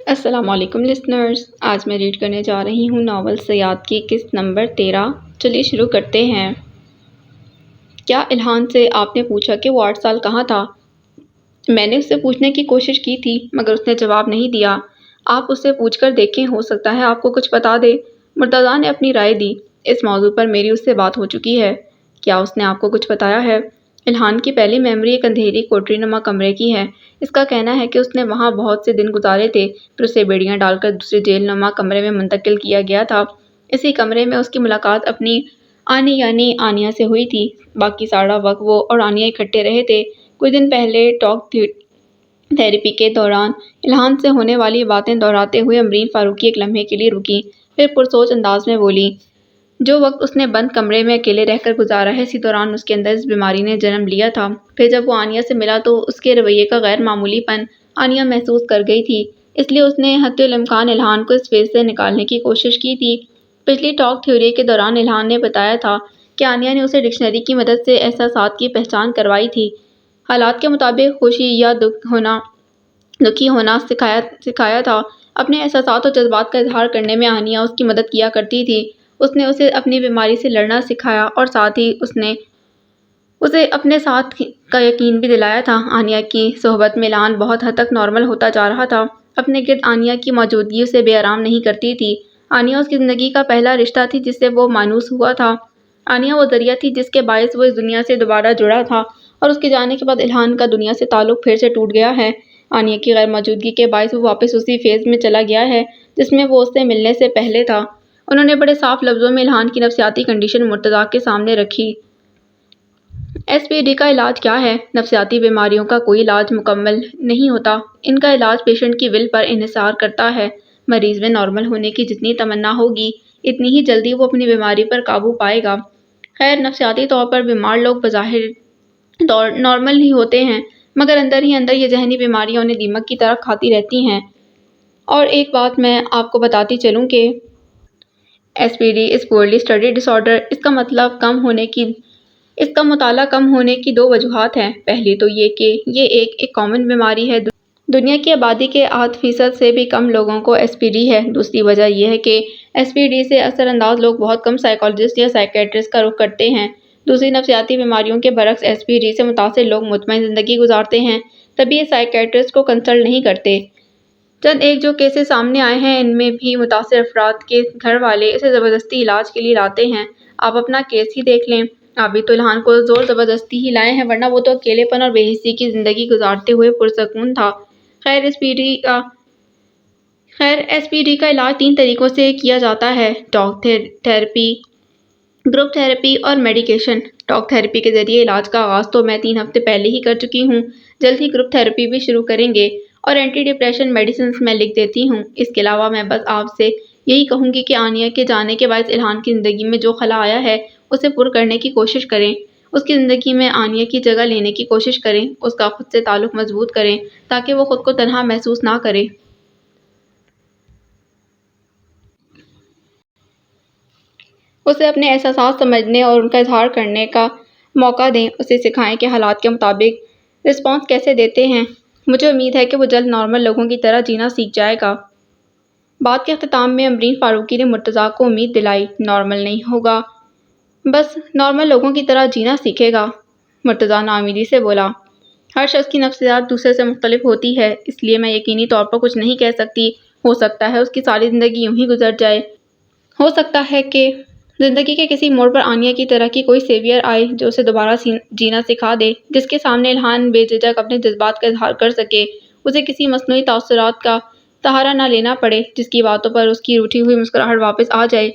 السلام علیکم لسنرز، آج میں ریڈ کرنے جا رہی ہوں ناول صیاد کی قسط نمبر 13۔ چلیے شروع کرتے ہیں۔ کیا الہان سے آپ نے پوچھا کہ وہ 8 سال کہاں تھا؟ میں نے اس سے پوچھنے کی کوشش کی تھی مگر اس نے جواب نہیں دیا۔ آپ اس سے پوچھ کر دیکھیں، ہو سکتا ہے آپ کو کچھ بتا دے۔ مرتضیٰ نے اپنی رائے دی۔ اس موضوع پر میری اس سے بات ہو چکی ہے۔ کیا اس نے آپ کو کچھ بتایا ہے؟ الہان کی پہلی میموری ایک اندھیری کوٹری نما کمرے کی ہے۔ اس کا کہنا ہے کہ اس نے وہاں بہت سے دن گزارے تھے، پھر اسے بیڑیاں ڈال کر دوسرے جیل نما کمرے میں منتقل کیا گیا تھا۔ اسی کمرے میں اس کی ملاقات اپنی آنی یعنی آنیہ سے ہوئی تھی۔ باقی سارا وقت وہ اور آنیہ اکٹھے رہے تھے۔ کچھ دن پہلے ٹاک تھیریپی کے دوران الہان سے ہونے والی باتیں دہراتے ہوئے امرین فاروقی ایک لمحے کے لیے رکی، پھر پرسوچ انداز میں بولی، جو وقت اس نے بند کمرے میں اکیلے رہ کر گزارا ہے، اسی دوران اس کے اندر اس بیماری نے جنم لیا تھا۔ پھر جب وہ آنیہ سے ملا تو اس کے رویے کا غیر معمولی پن آنیہ محسوس کر گئی تھی، اس لیے اس نے حتی الامکان الہان کو اس فیز سے نکالنے کی کوشش کی تھی۔ پچھلی ٹاک تھیوری کے دوران الہان نے بتایا تھا کہ آنیہ نے اسے ڈکشنری کی مدد سے احساسات کی پہچان کروائی تھی۔ حالات کے مطابق خوشی یا دکھی ہونا سکھایا تھا۔ اپنے احساسات اور جذبات کا اظہار کرنے میں آنیہ اس کی مدد کیا کرتی تھی۔ اس نے اسے اپنی بیماری سے لڑنا سکھایا اور ساتھ ہی اس نے اسے اپنے ساتھ کا یقین بھی دلایا تھا۔ آنیہ کی صحبت میں الہان بہت حد تک نارمل ہوتا جا رہا تھا۔ اپنے گرد آنیہ کی موجودگی اسے بے آرام نہیں کرتی تھی۔ آنیہ اس کی زندگی کا پہلا رشتہ تھی جس سے وہ مانوس ہوا تھا۔ آنیہ وہ ذریعہ تھی جس کے باعث وہ اس دنیا سے دوبارہ جڑا تھا، اور اس کے جانے کے بعد الہان کا دنیا سے تعلق پھر سے ٹوٹ گیا ہے۔ آنیہ کی غیر موجودگی کے باعث وہ واپس اسی فیز میں چلا گیا ہے جس میں وہ اس سے ملنے سے پہلے تھا۔ انہوں نے بڑے صاف لفظوں میں الہان کی نفسیاتی کنڈیشن مرتضیٰ کے سامنے رکھی۔ ایس پی ڈی کا علاج کیا ہے؟ نفسیاتی بیماریوں کا کوئی علاج مکمل نہیں ہوتا۔ ان کا علاج پیشنٹ کی ول پر انحصار کرتا ہے۔ مریض میں نارمل ہونے کی جتنی تمنا ہوگی، اتنی ہی جلدی وہ اپنی بیماری پر قابو پائے گا۔ خیر، نفسیاتی طور پر بیمار لوگ بظاہر نارمل ہی ہوتے ہیں، مگر اندر ہی اندر یہ ذہنی بیماریاں انہیں دیمک کی طرح کھاتی رہتی ہیں۔ اور ایک بات میں آپ کو بتاتی چلوں کہ S P D is poorly studied ڈس آرڈر۔ اس کا مطالعہ کم ہونے کی 2 وجوہات ہیں۔ پہلی تو یہ کہ یہ ایک کامن بیماری ہے۔ دنیا کی آبادی کے 8% سے بھی کم لوگوں کو ایس پی ڈی ہے۔ دوسری وجہ یہ ہے کہ ایس پی ڈی سے اثر انداز لوگ بہت کم سائیکالوجسٹ یا سائیکیٹرسٹ کا رخ کرتے ہیں۔ دوسری نفسیاتی بیماریوں کے برعکس ایس پی ڈی سے متاثر لوگ مطمئن زندگی گزارتے ہیں، تبھی یہ سائیکیٹرسٹ کو کنسلٹ نہیں کرتے۔ چند ایک جو کیسز سامنے آئے ہیں، ان میں بھی متاثر افراد کے گھر والے اسے زبردستی علاج کے لیے لاتے ہیں۔ آپ اپنا کیس ہی دیکھ لیں۔ آپ بھی تو الہان کو زور زبردستی ہی لائے ہیں، ورنہ وہ تو اکیلے پن اور بے حسی کی زندگی گزارتے ہوئے پرسکون تھا۔ خیر، ایس پی ڈی کا علاج 3 طریقوں سے کیا جاتا ہے: ٹاک تھیریپی، گروپ تھیریپی اور میڈیکیشن۔ ٹاک تھیریپی کے ذریعے علاج کا آغاز تو میں 3 ہفتے پہلے ہی کر چکی ہوں۔ جلد ہی گروپ تھیریپی بھی شروع کریں گے، اور اینٹی ڈپریشن میڈیسنز میں لکھ دیتی ہوں۔ اس کے علاوہ میں بس آپ سے یہی کہوں گی کہ آنیہ کے جانے کے باعث الہان کی زندگی میں جو خلا آیا ہے، اسے پر کرنے کی کوشش کریں۔ اس کی زندگی میں آنیہ کی جگہ لینے کی کوشش کریں۔ اس کا خود سے تعلق مضبوط کریں تاکہ وہ خود کو تنہا محسوس نہ کرے۔ اسے اپنے احساسات سمجھنے اور ان کا اظہار کرنے کا موقع دیں۔ اسے سکھائیں کہ حالات کے مطابق رسپانس کیسے دیتے ہیں۔ مجھے امید ہے کہ وہ جلد نارمل لوگوں کی طرح جینا سیکھ جائے گا۔ بات کے اختتام میں امرین فاروقی نے مرتضیٰ کو امید دلائی، نارمل نہیں ہوگا، بس نارمل لوگوں کی طرح جینا سیکھے گا۔ مرتضیٰ ناامیدی سے بولا، ہر شخص کی نفسیات دوسرے سے مختلف ہوتی ہے، اس لیے میں یقینی طور پر کچھ نہیں کہہ سکتی۔ ہو سکتا ہے اس کی ساری زندگی یوں ہی گزر جائے۔ ہو سکتا ہے کہ زندگی کے کسی موڑ پر آنیہ کی طرح کی کوئی سیویئر آئے جو اسے دوبارہ جینا سکھا دے، جس کے سامنے الہان بے جھجک اپنے جذبات کا اظہار کر سکے، اسے کسی مصنوعی تاثرات کا سہارا نہ لینا پڑے، جس کی باتوں پر اس کی روٹھی ہوئی مسکراہٹ واپس آ جائے۔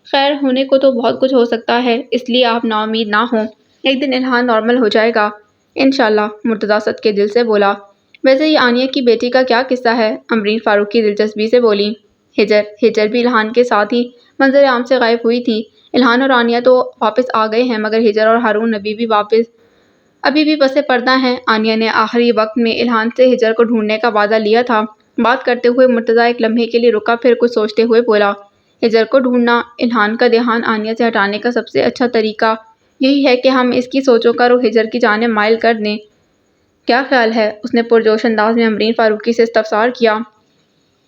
خیر، ہونے کو تو بہت کچھ ہو سکتا ہے، اس لیے آپ نا امید نہ ہوں۔ ایک دن الہان نارمل ہو جائے گا، انشاءاللہ، مرتضیٰ صدقے دل سے بولا۔ ویسے یہ آنیہ کی بیٹی کا کیا قصہ ہے؟ امرین فاروقی دلچسپی سے بولی۔ ہجر بھی الہان کے ساتھ ہی منظر عام سے غائب ہوئی تھی۔ الہان اور آنیہ تو واپس آ گئے ہیں، مگر ہجر اور ہارون ابھی بھی پس پردہ ہیں۔ آنیہ نے آخری وقت میں الہان سے ہجر کو ڈھونڈنے کا وعدہ لیا تھا۔ بات کرتے ہوئے مرتضیٰ ایک لمحے کے لیے رکا، پھر کچھ سوچتے ہوئے بولا، ہجر کو ڈھونڈنا، الہان کا دھیان آنیہ سے ہٹانے کا سب سے اچھا طریقہ یہی ہے کہ ہم اس کی سوچوں کا رخ ہجر کی جانب مائل کر دیں۔ کیا خیال ہے؟ اس نے پرجوش انداز میں امرین فاروقی سے استفسار کیا۔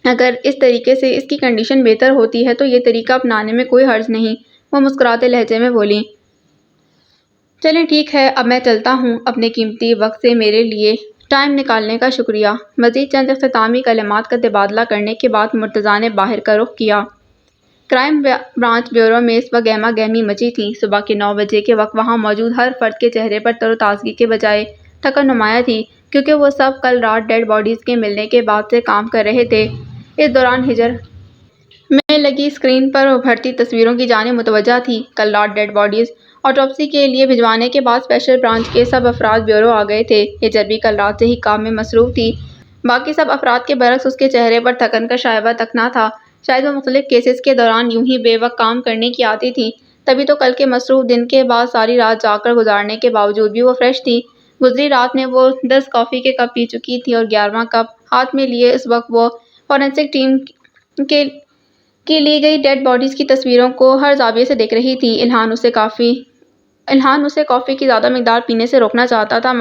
اگر اس طریقے سے اس کی کنڈیشن بہتر ہوتی ہے تو یہ طریقہ اپنانے میں کوئی حرج نہیں، وہ مسکراتے لہجے میں بولی۔ چلیں ٹھیک ہے، اب میں چلتا ہوں، اپنے قیمتی وقت سے میرے لیے ٹائم نکالنے کا شکریہ۔ مزید چند اختتامی کلمات کا تبادلہ کرنے کے بعد مرتضیٰ نے باہر کا رخ کیا۔ کرائم برانچ بیورو میں اس وقت گہما گہمی مچی تھی۔ صبح کے 9 بجے کے وقت وہاں موجود ہر فرد کے چہرے پر تر و تازگی کے بجائے تھکن نمایاں تھی، کیونکہ وہ سب کل رات ڈیڈ باڈیز کے ملنے کے بعد سے کام کر رہے تھے۔ اس دوران ہجر میں لگی اسکرین پر ابھرتی تصویروں کی جانب متوجہ تھی۔ کل رات ڈیڈ باڈیز آٹوپسی کے لیے بھجوانے کے بعد اسپیشل برانچ کے سب افراد بیورو آ گئے تھے۔ ہجر بھی کل رات سے ہی کام میں مصروف تھی۔ باقی سب افراد کے برعکس اس کے چہرے پر تھکن کا شائبہ تک نہ تھا۔ شاید وہ مختلف کیسز کے دوران یوں ہی بے وقت کام کرنے کی عادی تھی، تبھی تو کل کے مصروف دن کے بعد ساری رات جاگ کر گزارنے کے باوجود بھی وہ فریش تھی۔ گزری رات میں وہ 10 کافی کے کپ پی چکی تھی اور 11واں کپ ہاتھ میں لیے اس وقت وہ فورینسک ٹیم کی لی گئی ڈیڈ باڈیز کی تصویروں کو ہر زاویے سے دیکھ رہی تھی۔ الہان اسے کافی کی زیادہ مقدار پینے سے روکنا چاہتا تھا،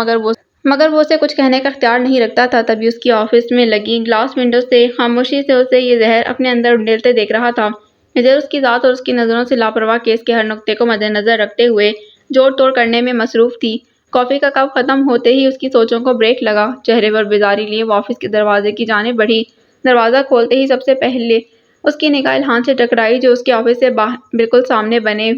مگر وہ اسے کچھ کہنے کا اختیار نہیں رکھتا تھا۔ تبھی اس کی آفس میں لگی گلاس ونڈو سے خاموشی سے اسے یہ زہر اپنے اندر انڈیلتے دیکھ رہا تھا۔ ہجر اس کی ذات اور اس کی نظروں سے لاپرواہ کیس کے ہر نکتے کو مد نظر رکھتے ہوئے جوڑ توڑ کرنے میں مصروف تھی۔ کافی کا کپ ختم ہوتے ہی اس کی سوچوں کو بریک لگا۔ چہرے پر بیزاری لیے وہ آفس کے دروازے کی جانب بڑھی۔ دروازہ کھولتے ہی سب سے پہلے اس کی نگاہ الہان سے ٹکرائی، جو اس کے آفس سے بالکل سامنے بنے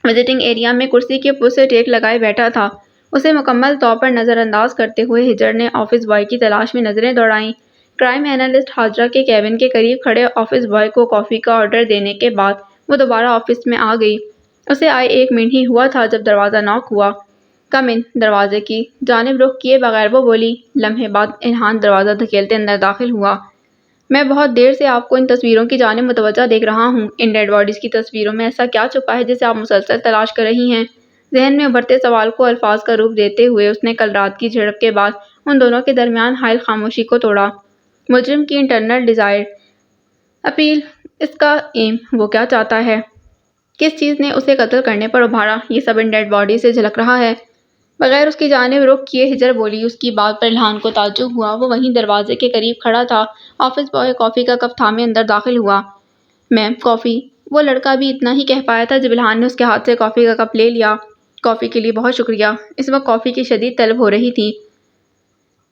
وزٹنگ ایریا میں کرسی کے پشت سے ٹیک لگائے بیٹھا تھا۔ اسے مکمل طور پر نظر انداز کرتے ہوئے ہجر نے آفس بوائے کی تلاش میں نظریں دوڑائیں۔ کرائم اینالسٹ حاجرہ کے کیبن کے قریب کھڑے آفس بوائے کو کافی کا آرڈر دینے کے بعد وہ دوبارہ آفس میں آ گئی۔ اسے آئے 1 منٹ ہی ہوا تھا جب دروازہ ناک ہوا۔ کم ان، دروازے کی جانب رخ کیے بغیر وہ بولی۔ لمحے بعد الہان دروازہ دھکیلتے اندر داخل ہوا۔ میں بہت دیر سے آپ کو ان تصویروں کی جانب متوجہ دیکھ رہا ہوں۔ ان ڈیڈ باڈیز کی تصویروں میں ایسا کیا چھپا ہے جسے آپ مسلسل تلاش کر رہی ہیں؟ ذہن میں ابھرتے سوال کو الفاظ کا روپ دیتے ہوئے اس نے کل رات کی جھڑپ کے بعد ان دونوں کے درمیان حائل خاموشی کو توڑا۔ مجرم کی انٹرنل ڈیزائر اپیل، اس کا ایم، وہ کیا چاہتا ہے؟ کس چیز نے اسے قتل کرنے پر ابھارا؟ یہ سب ان ڈیڈ باڈی سے جھلک رہا ہے۔ بغیر اس کی جانب رخ کیے ہجر بولی۔ اس کی بات پر الہان کو تعجب ہوا۔ وہ وہیں دروازے کے قریب کھڑا تھا۔ آفس بوائے کافی کا کپ تھامے اندر داخل ہوا۔ میم، کافی؟ وہ لڑکا بھی اتنا ہی کہہ پایا تھا جب الہان نے اس کے ہاتھ سے کافی کا کپ لے لیا۔ کافی کے لیے بہت شکریہ۔ اس وقت کافی کی شدید طلب ہو رہی تھی۔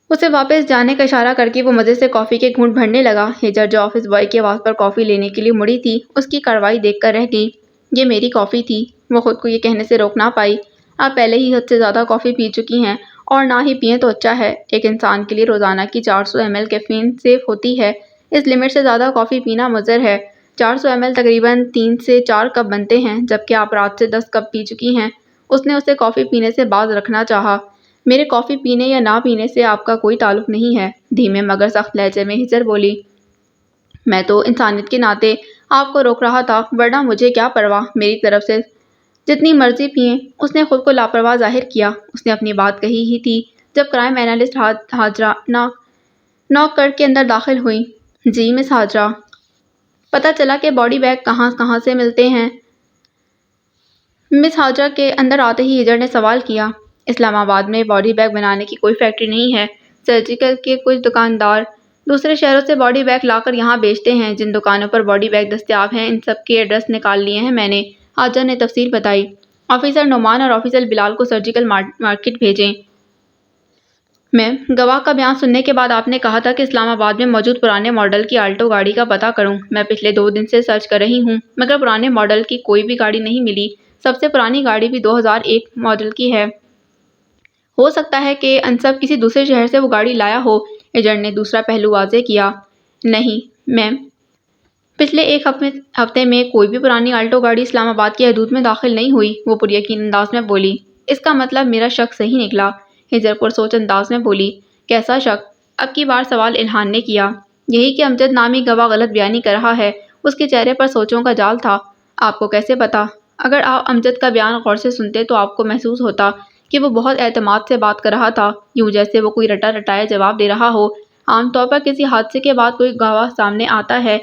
اسے واپس جانے کا اشارہ کر کے وہ مزے سے کافی کے گھونٹ بھرنے لگا۔ ہجر جو آفس بوائے کی آواز پر کافی لینے کے لیے مڑی تھی، اس کی کارروائی دیکھ کر رہ گئی۔ یہ میری کافی تھی۔ وہ خود کو یہ کہنے سے روک نہ پائی۔ آپ پہلے ہی حد سے زیادہ کافی پی چکی ہیں، اور نہ ہی پئیں تو اچھا ہے۔ ایک انسان کے لیے روزانہ کی 400 ml کیفین سیف ہوتی ہے۔ اس لمٹ سے زیادہ کافی پینا مضر ہے۔ 400 ml تقریباً 3 سے 4 کپ بنتے ہیں، جبکہ آپ رات سے 10 کپ پی چکی ہیں۔ اس نے اسے کافی پینے سے باز رکھنا چاہا۔ میرے کافی پینے یا نہ پینے سے آپ کا کوئی تعلق نہیں ہے، دھیمے مگر سخت لہجے میں ہجر بولی۔ میں تو انسانیت کے ناطے آپ کو روک رہا تھا، ورنہ مجھے کیا پرواہ، میری طرف سے جتنی مرضی پئیں۔ اس نے خود کو لاپرواہ ظاہر کیا۔ اس نے اپنی بات کہی ہی تھی جب کرائم اینالسٹ حاجرہ نوک کر کے اندر داخل ہوئی۔ جی مس حاجرہ، پتہ چلا کہ باڈی بیگ کہاں سے ملتے ہیں؟ مس حاجرہ کے اندر آتے ہی ہجر نے سوال کیا۔ اسلام آباد میں باڈی بیگ بنانے کی کوئی فیکٹری نہیں ہے۔ سرجیکل کے کچھ دکاندار دوسرے شہروں سے باڈی بیگ لا کر یہاں بیچتے ہیں۔ جن دکانوں پر باڈی بیگ دستیاب ہیں، ان سب کے ایڈریس نکال لیے ہیں میں نے، حاجرہ نے تفصیل بتائی۔ آفیسر نعمان اور آفیسر بلال کو سرجیکل مارکیٹ بھیجیں۔ میم، گواہ کا بیان سننے کے بعد آپ نے کہا تھا کہ اسلام آباد میں موجود پرانے ماڈل کی آلٹو گاڑی کا پتہ کروں۔ میں پچھلے 2 دن سے سرچ کر رہی ہوں، مگر پرانے ماڈل کی کوئی بھی گاڑی نہیں ملی۔ سب سے پرانی گاڑی بھی 2001 ماڈل کی ہے۔ ہو سکتا ہے کہ انصب کسی دوسرے شہر سے وہ گاڑی لایا ہو، ہجر نے دوسرا پہلو واضح کیا۔ نہیں میم، پچھلے 1 ہفتے میں کوئی بھی پرانی آلٹو گاڑی اسلام آباد کی حدود میں داخل نہیں ہوئی، وہ پریقین انداز میں بولی۔ اس کا مطلب میرا شک صحیح نکلا، ہجر پرسوچ انداز میں بولی۔ کیسا شک؟ اب کی بار سوال الہان نے کیا۔ یہی کہ امجد نامی گواہ غلط بیانی کر رہا ہے۔ اس کے چہرے پر سوچوں کا جال تھا۔ آپ کو کیسے پتا؟ اگر آپ امجد کا بیان غور سے سنتے تو آپ کو محسوس ہوتا کہ وہ بہت اعتماد سے بات کر رہا تھا، یوں جیسے وہ کوئی رٹا رٹایا جواب دے رہا ہو۔ عام طور پر کسی حادثے کے بعد کوئی گواہ سامنے آتا ہے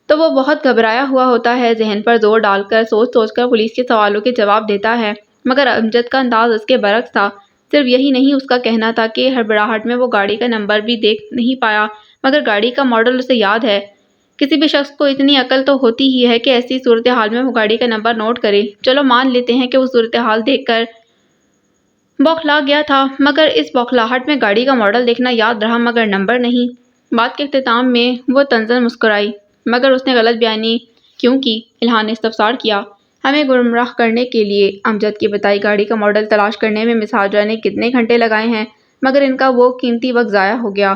تو وہ بہت گھبرایا ہوا ہوتا ہے، ذہن پر زور ڈال کر سوچ کر پولیس کے سوالوں کے جواب دیتا ہے، مگر امجد کا انداز اس کے برعکس تھا۔ صرف یہی نہیں، اس کا کہنا تھا کہ ہڑبڑاہٹ میں وہ گاڑی کا نمبر بھی دیکھ نہیں پایا، مگر گاڑی کا ماڈل اسے یاد ہے۔ کسی بھی شخص کو اتنی عقل تو ہوتی ہی ہے کہ ایسی صورتحال میں وہ گاڑی کا نمبر نوٹ کرے۔ چلو مان لیتے ہیں کہ وہ صورتحال دیکھ کر بوکھلا گیا تھا، مگر اس بوکھلاہٹ میں گاڑی کا ماڈل دیکھنا یاد رہا مگر نمبر نہیں۔ بات کے اختتام میں وہ طنزاً مسکرائی۔ مگر اس نے غلط بیانی کیوں کی؟ الہان نے استفسار کیا۔ ہمیں گمراہ کرنے کے لیے۔ امجد کی بتائی گاڑی کا ماڈل تلاش کرنے میں مس ہاجرہ نے کتنے گھنٹے لگائے ہیں، مگر ان کا وہ قیمتی وقت ضائع ہو گیا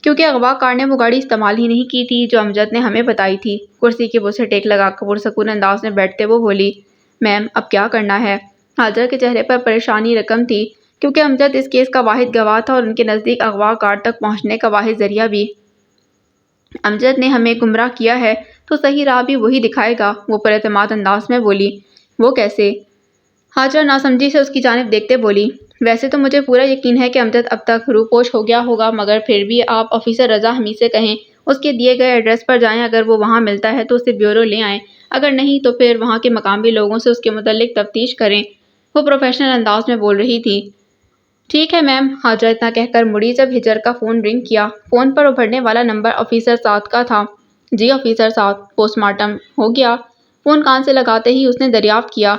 کیونکہ اغوا کار نے وہ گاڑی استعمال ہی نہیں کی تھی جو امجد نے ہمیں بتائی تھی۔ کرسی کی بوسے ٹیک لگا کر پرسکون انداز میں بیٹھتے وہ بولی، میم اب کیا کرنا ہے؟ ہاجرہ کے چہرے پر پریشانی رقم تھی کیونکہ امجد اس کیس کا واحد گواہ تھا اور ان کے نزدیک اغوا کار تک پہنچنے کا واحد ذریعہ بھی۔ امجد نے ہمیں گمراہ کیا ہے تو صحیح راہ بھی وہی دکھائے گا، وہ پر اعتماد انداز میں بولی۔ وہ کیسے؟ ہاجرہ ناسمجھی سے اس کی جانب دیکھتے بولی، ویسے تو مجھے پورا یقین ہے کہ امجد اب تک روپوش ہو گیا ہوگا، مگر پھر بھی آپ آفیسر رضا حمید سے کہیں اس کے دیے گئے ایڈریس پر جائیں، اگر وہ وہاں ملتا ہے تو اسے بیورو لے آئیں، اگر نہیں تو پھر وہاں کے مقامی لوگوں سے اس کے متعلق تفتیش کریں۔ وہ پروفیشنل انداز میں بول رہی تھی۔ ٹھیک ہے میم، ہاجرہ اتنا کہہ کر مڑی جب ہجر کا فون رنگ کیا۔ فون پر ابھرنے والا نمبر آفیسر سعد کا تھا۔ جی آفیسر سعد، پوسٹ مارٹم ہو گیا؟ فون کان سے لگاتے ہی اس نے دریافت کیا۔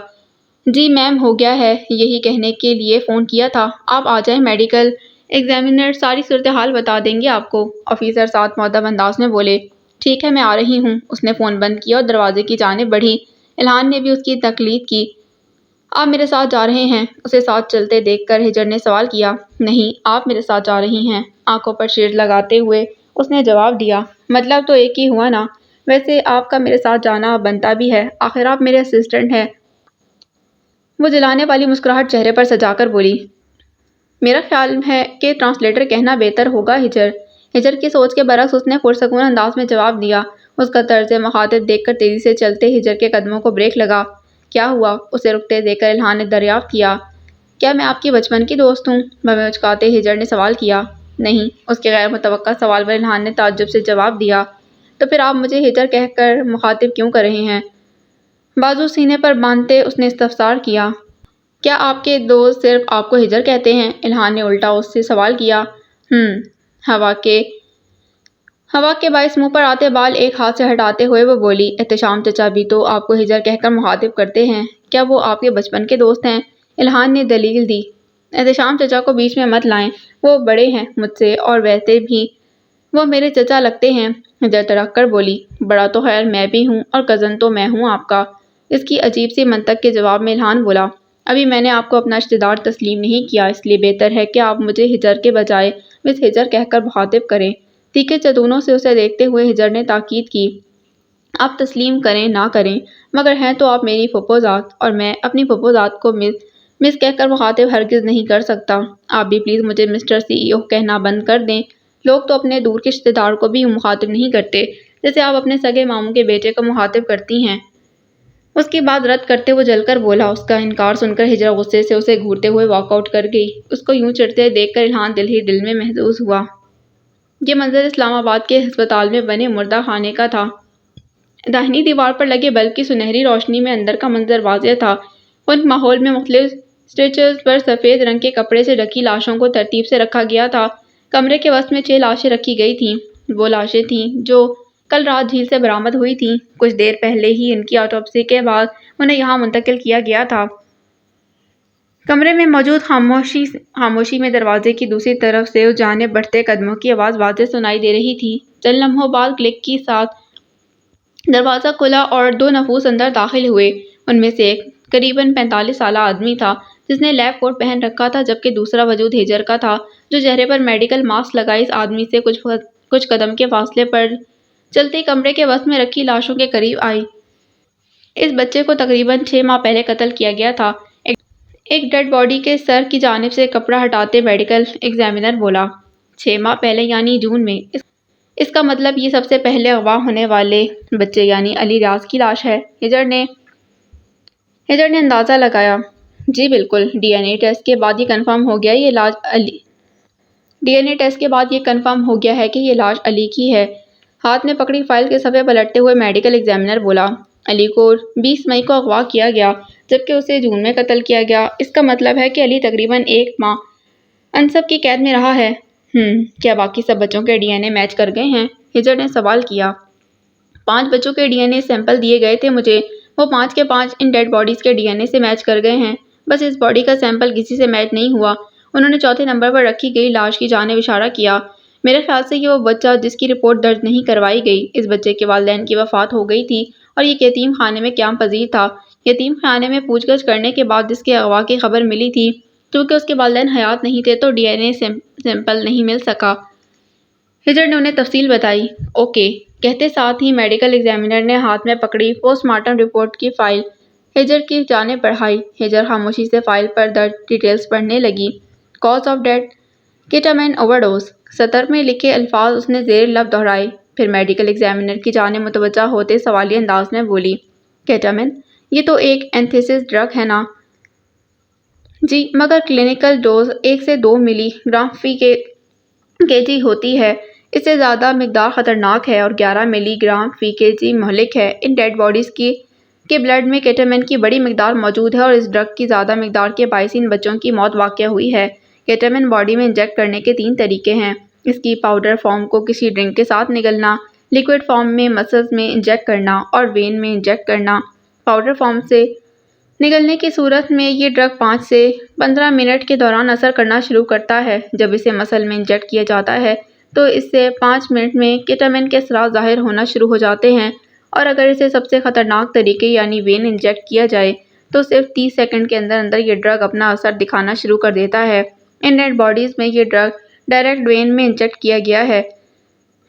جی میم ہو گیا ہے، یہی کہنے کے لیے فون کیا تھا۔ آپ آ جائیں، میڈیکل ایگزامینر ساری صورتحال بتا دیں گے آپ کو، آفیسر سعد مؤدب انداز میں بولے۔ ٹھیک ہے میں آ رہی ہوں۔ اس نے فون بند کیا اور دروازے کی جانب بڑھی۔ الہان نے بھی اس کی تقلید کی۔ آپ میرے ساتھ جا رہے ہیں؟ اسے ساتھ چلتے دیکھ کر ہجر نے سوال کیا۔ نہیں، آپ میرے ساتھ جا رہی ہیں، آنکھوں پر شیڈ لگاتے ہوئے اس نے جواب دیا۔ مطلب تو ایک ہی ہوا نا؟ ویسے آپ کا میرے ساتھ جانا بنتا بھی ہے، آخر آپ میرے اسسٹنٹ ہیں۔ وہ جلانے والی مسکراہٹ چہرے پر سجا کر بولی۔ میرا خیال ہے کہ ٹرانسلیٹر کہنا بہتر ہوگا ہجر۔ ہجر کی سوچ کے برعکس اس نے پرسکون انداز میں جواب دیا۔ اس کا طرز مخاطب دیکھ کر تیزی سے چلتے ہجر کے قدموں کو بریک لگا۔ کیا ہوا؟ اسے رکتے دیکھ کر الہان نے دریافت کیا۔ کیا میں آپ کی بچپن کی دوست ہوں؟ بھوچکاتے ہجر نے سوال کیا۔ نہیں، اس کے غیر متوقع سوال پر الہان نے تعجب سے جواب دیا۔ تو پھر آپ مجھے ہجر کہہ کر مخاطب کیوں کر رہے ہیں؟ بازو سینے پر باندھتے اس نے استفسار کیا۔ کیا آپ کے دوست صرف آپ کو ہجر کہتے ہیں؟ الہان نے الٹا اس سے سوال کیا۔ ہوا کے باعث منہ پر آتے بال ایک ہاتھ سے ہٹاتے ہوئے وہ بولی، احتشام چچا بھی تو آپ کو ہجر کہہ کر مخاطب کرتے ہیں، کیا وہ آپ کے بچپن کے دوست ہیں؟ الہان نے دلیل دی۔ احتشام چچا کو بیچ میں مت لائیں، وہ بڑے ہیں مجھ سے اور ویسے بھی وہ میرے چچا لگتے ہیں۔ ہجر تڑک کر بولی، بڑا تو خیر میں بھی ہوں اور کزن تو میں ہوں آپ کا۔ اس کی عجیب سی منطق کے جواب میں الہان بولا، ابھی میں نے آپ کو اپنا رشتہ دار تسلیم نہیں کیا، اس لیے بہتر ہے کہ آپ مجھے ہجر کے بجائے مس ہجر کہہ کر مخاطب کریں۔ تیکھے چتونوں سے اسے دیکھتے ہوئے ہجر نے تاکید کی، آپ تسلیم کریں نہ کریں، مگر ہیں تو آپ میری پھپھو ذات، اور میں اپنی پھپھو ذات کو مس کہہ کر مخاطب ہرگز نہیں کر سکتا۔ آپ بھی پلیز مجھے مسٹر سی ای او کہنا بند کر دیں۔ لوگ تو اپنے دور کے رشتہ دار کو بھی مخاطب نہیں کرتے جیسے آپ اپنے سگے ماموں کے بیٹے کو مخاطب کرتی ہیں۔ اس کی بات رد کرتے وہ جل کر بولا۔ اس کا انکار سن کر ہجر غصے سے اسے گھورتے ہوئے واک آؤٹ کر گئی۔ اس کو یوں چڑھتے دیکھ کر الہان دل ہی دل میں محظوظ ہوا۔ یہ منظر اسلام آباد کے ہسپتال میں بنے مردہ خانے کا تھا۔ داہنی دیوار پر لگے بلب کی سنہری روشنی میں اندر کا منظر واضح تھا۔ خنک ماحول میں مختلف اسٹریچرز پر سفید رنگ کے کپڑے سے ڈھکی لاشوں کو ترتیب سے رکھا گیا تھا۔ کمرے کے وسط میں 6 لاشیں رکھی گئی تھیں۔ وہ لاشیں تھیں جو کل رات جھیل سے برآمد ہوئی تھیں۔ کچھ دیر پہلے ہی ان کی آٹوپسی کے بعد انہیں یہاں منتقل کیا گیا تھا۔ کمرے میں موجود خاموشی میں دروازے کی دوسری طرف سے اس جانب بڑھتے قدموں کی آواز واضح سنائی دے رہی تھی۔ چند لمحوں بعد کلک کے ساتھ دروازہ کھلا اور 2 نفوس اندر داخل ہوئے۔ ان میں سے ایک قریباً 45 سالہ آدمی تھا جس نے لیب کوٹ پہن رکھا تھا، جبکہ دوسرا وجود ہجر کا تھا جو چہرے پر میڈیکل ماسک لگائے اس آدمی سے کچھ قدم کے فاصلے پر چلتے کمرے کے وسط میں رکھی لاشوں کے قریب آئی۔ اس بچے کو تقریباً 6 ماہ پہلے قتل کیا گیا تھا، ایک ڈیڈ باڈی کے سر کی جانب سے کپڑا ہٹاتے میڈیکل ایگزامینر بولا۔ 6 ماہ پہلے یعنی جون میں؟ اس کا مطلب یہ سب سے پہلے اغوا ہونے والے بچے یعنی علی ریاض کی لاش ہے؟ ہجر نے اندازہ لگایا۔ جی بالکل، ڈی این اے ٹیسٹ کے بعد یہ کنفرم ہو گیا ہے کہ یہ لاش علی کی ہے۔ ہاتھ میں پکڑی فائل کے صفحے پلٹتے ہوئے میڈیکل ایگزامینر بولا، علی کو 20 مئی کو اغوا کیا گیا جبکہ اسے جون میں قتل کیا گیا۔ اس کا مطلب ہے کہ علی تقریباً 1 ماہ انصب کی قید میں رہا ہے۔ کیا باقی سب بچوں کے DNA میچ کر گئے ہیں؟ ہجر نے سوال کیا۔ 5 بچوں کے DNA سیمپل دیے گئے تھے مجھے، وہ 5 کے 5 ان ڈیڈ باڈیز کے DNA سے میچ کر گئے ہیں، بس اس باڈی کا سیمپل کسی سے میچ نہیں ہوا۔ انہوں نے چوتھے نمبر پر رکھی گئی لاش کی جانب اشارہ کیا۔ میرے خیال سے یہ وہ بچہ جس کی رپورٹ درج نہیں کروائی گئی، اس بچے کے والدین کی وفات ہو گئی تھی اور یہ یتیم خانے میں قیام پذیر تھا۔ یتیم خانے میں پوچھ گچھ کرنے کے بعد جس کے اغوا کی خبر ملی تھی، کیونکہ اس کے والدین حیات نہیں تھے تو DNA سیمپل نہیں مل سکا۔ ہجر نے انہیں تفصیل بتائی۔ اوکے، کہتے ساتھ ہی میڈیکل ایگزامینر نے ہاتھ میں پکڑی پوسٹ مارٹم رپورٹ کی فائل ہجر کی جانب بڑھائی۔ ہجر خاموشی سے فائل پر درج ڈیٹیلز پڑھنے لگی۔ Cause of death ketamine overdose, سطر میں لکھے الفاظ اس نے زیر لب دہرائے، پھر میڈیکل ایگزامینر کی جانب متوجہ ہوتے سوالیہ انداز میں بولی، کیٹامین، یہ تو ایک اینتھیسس ڈرگ ہے نا؟ جی، مگر کلینکل ڈوز 1 سے 2 ملی گرام فی کے جی ہوتی ہے، اس سے زیادہ مقدار خطرناک ہے اور 11 ملی گرام فی کے جی مہلک ہے۔ ان ڈیڈ باڈیز کے بلڈ میں کیٹامین کی بڑی مقدار موجود ہے اور اس ڈرگ کی زیادہ مقدار کے باعث ان بچوں کی موت واقع ہوئی ہے۔ کیٹامین باڈی میں انجیکٹ کرنے کے 3 طریقے ہیں، اس کی پاؤڈر فارم کو کسی ڈرنک کے ساتھ نگلنا، لیکوڈ فارم میں مسلز میں انجیکٹ کرنا اور وین میں انجیکٹ کرنا۔ پاؤڈر فارم سے نگلنے کی صورت میں یہ ڈرگ 5 سے 15 منٹ کے دوران اثر کرنا شروع کرتا ہے۔ جب اسے مسل میں انجیکٹ کیا جاتا ہے تو اس سے 5 منٹ میں کیٹامین کے اثرات ظاہر ہونا شروع ہو جاتے ہیں، اور اگر اسے سب سے خطرناک طریقے یعنی وین انجیکٹ کیا جائے تو صرف 30 سیکنڈ کے اندر اندر یہ ڈرگ اپنا اثر دکھانا شروع کر دیتا ہے۔ ان ڈیڈ باڈیز میں یہ ڈرگ ڈائریکٹ وین میں انجیکٹ کیا گیا ہے،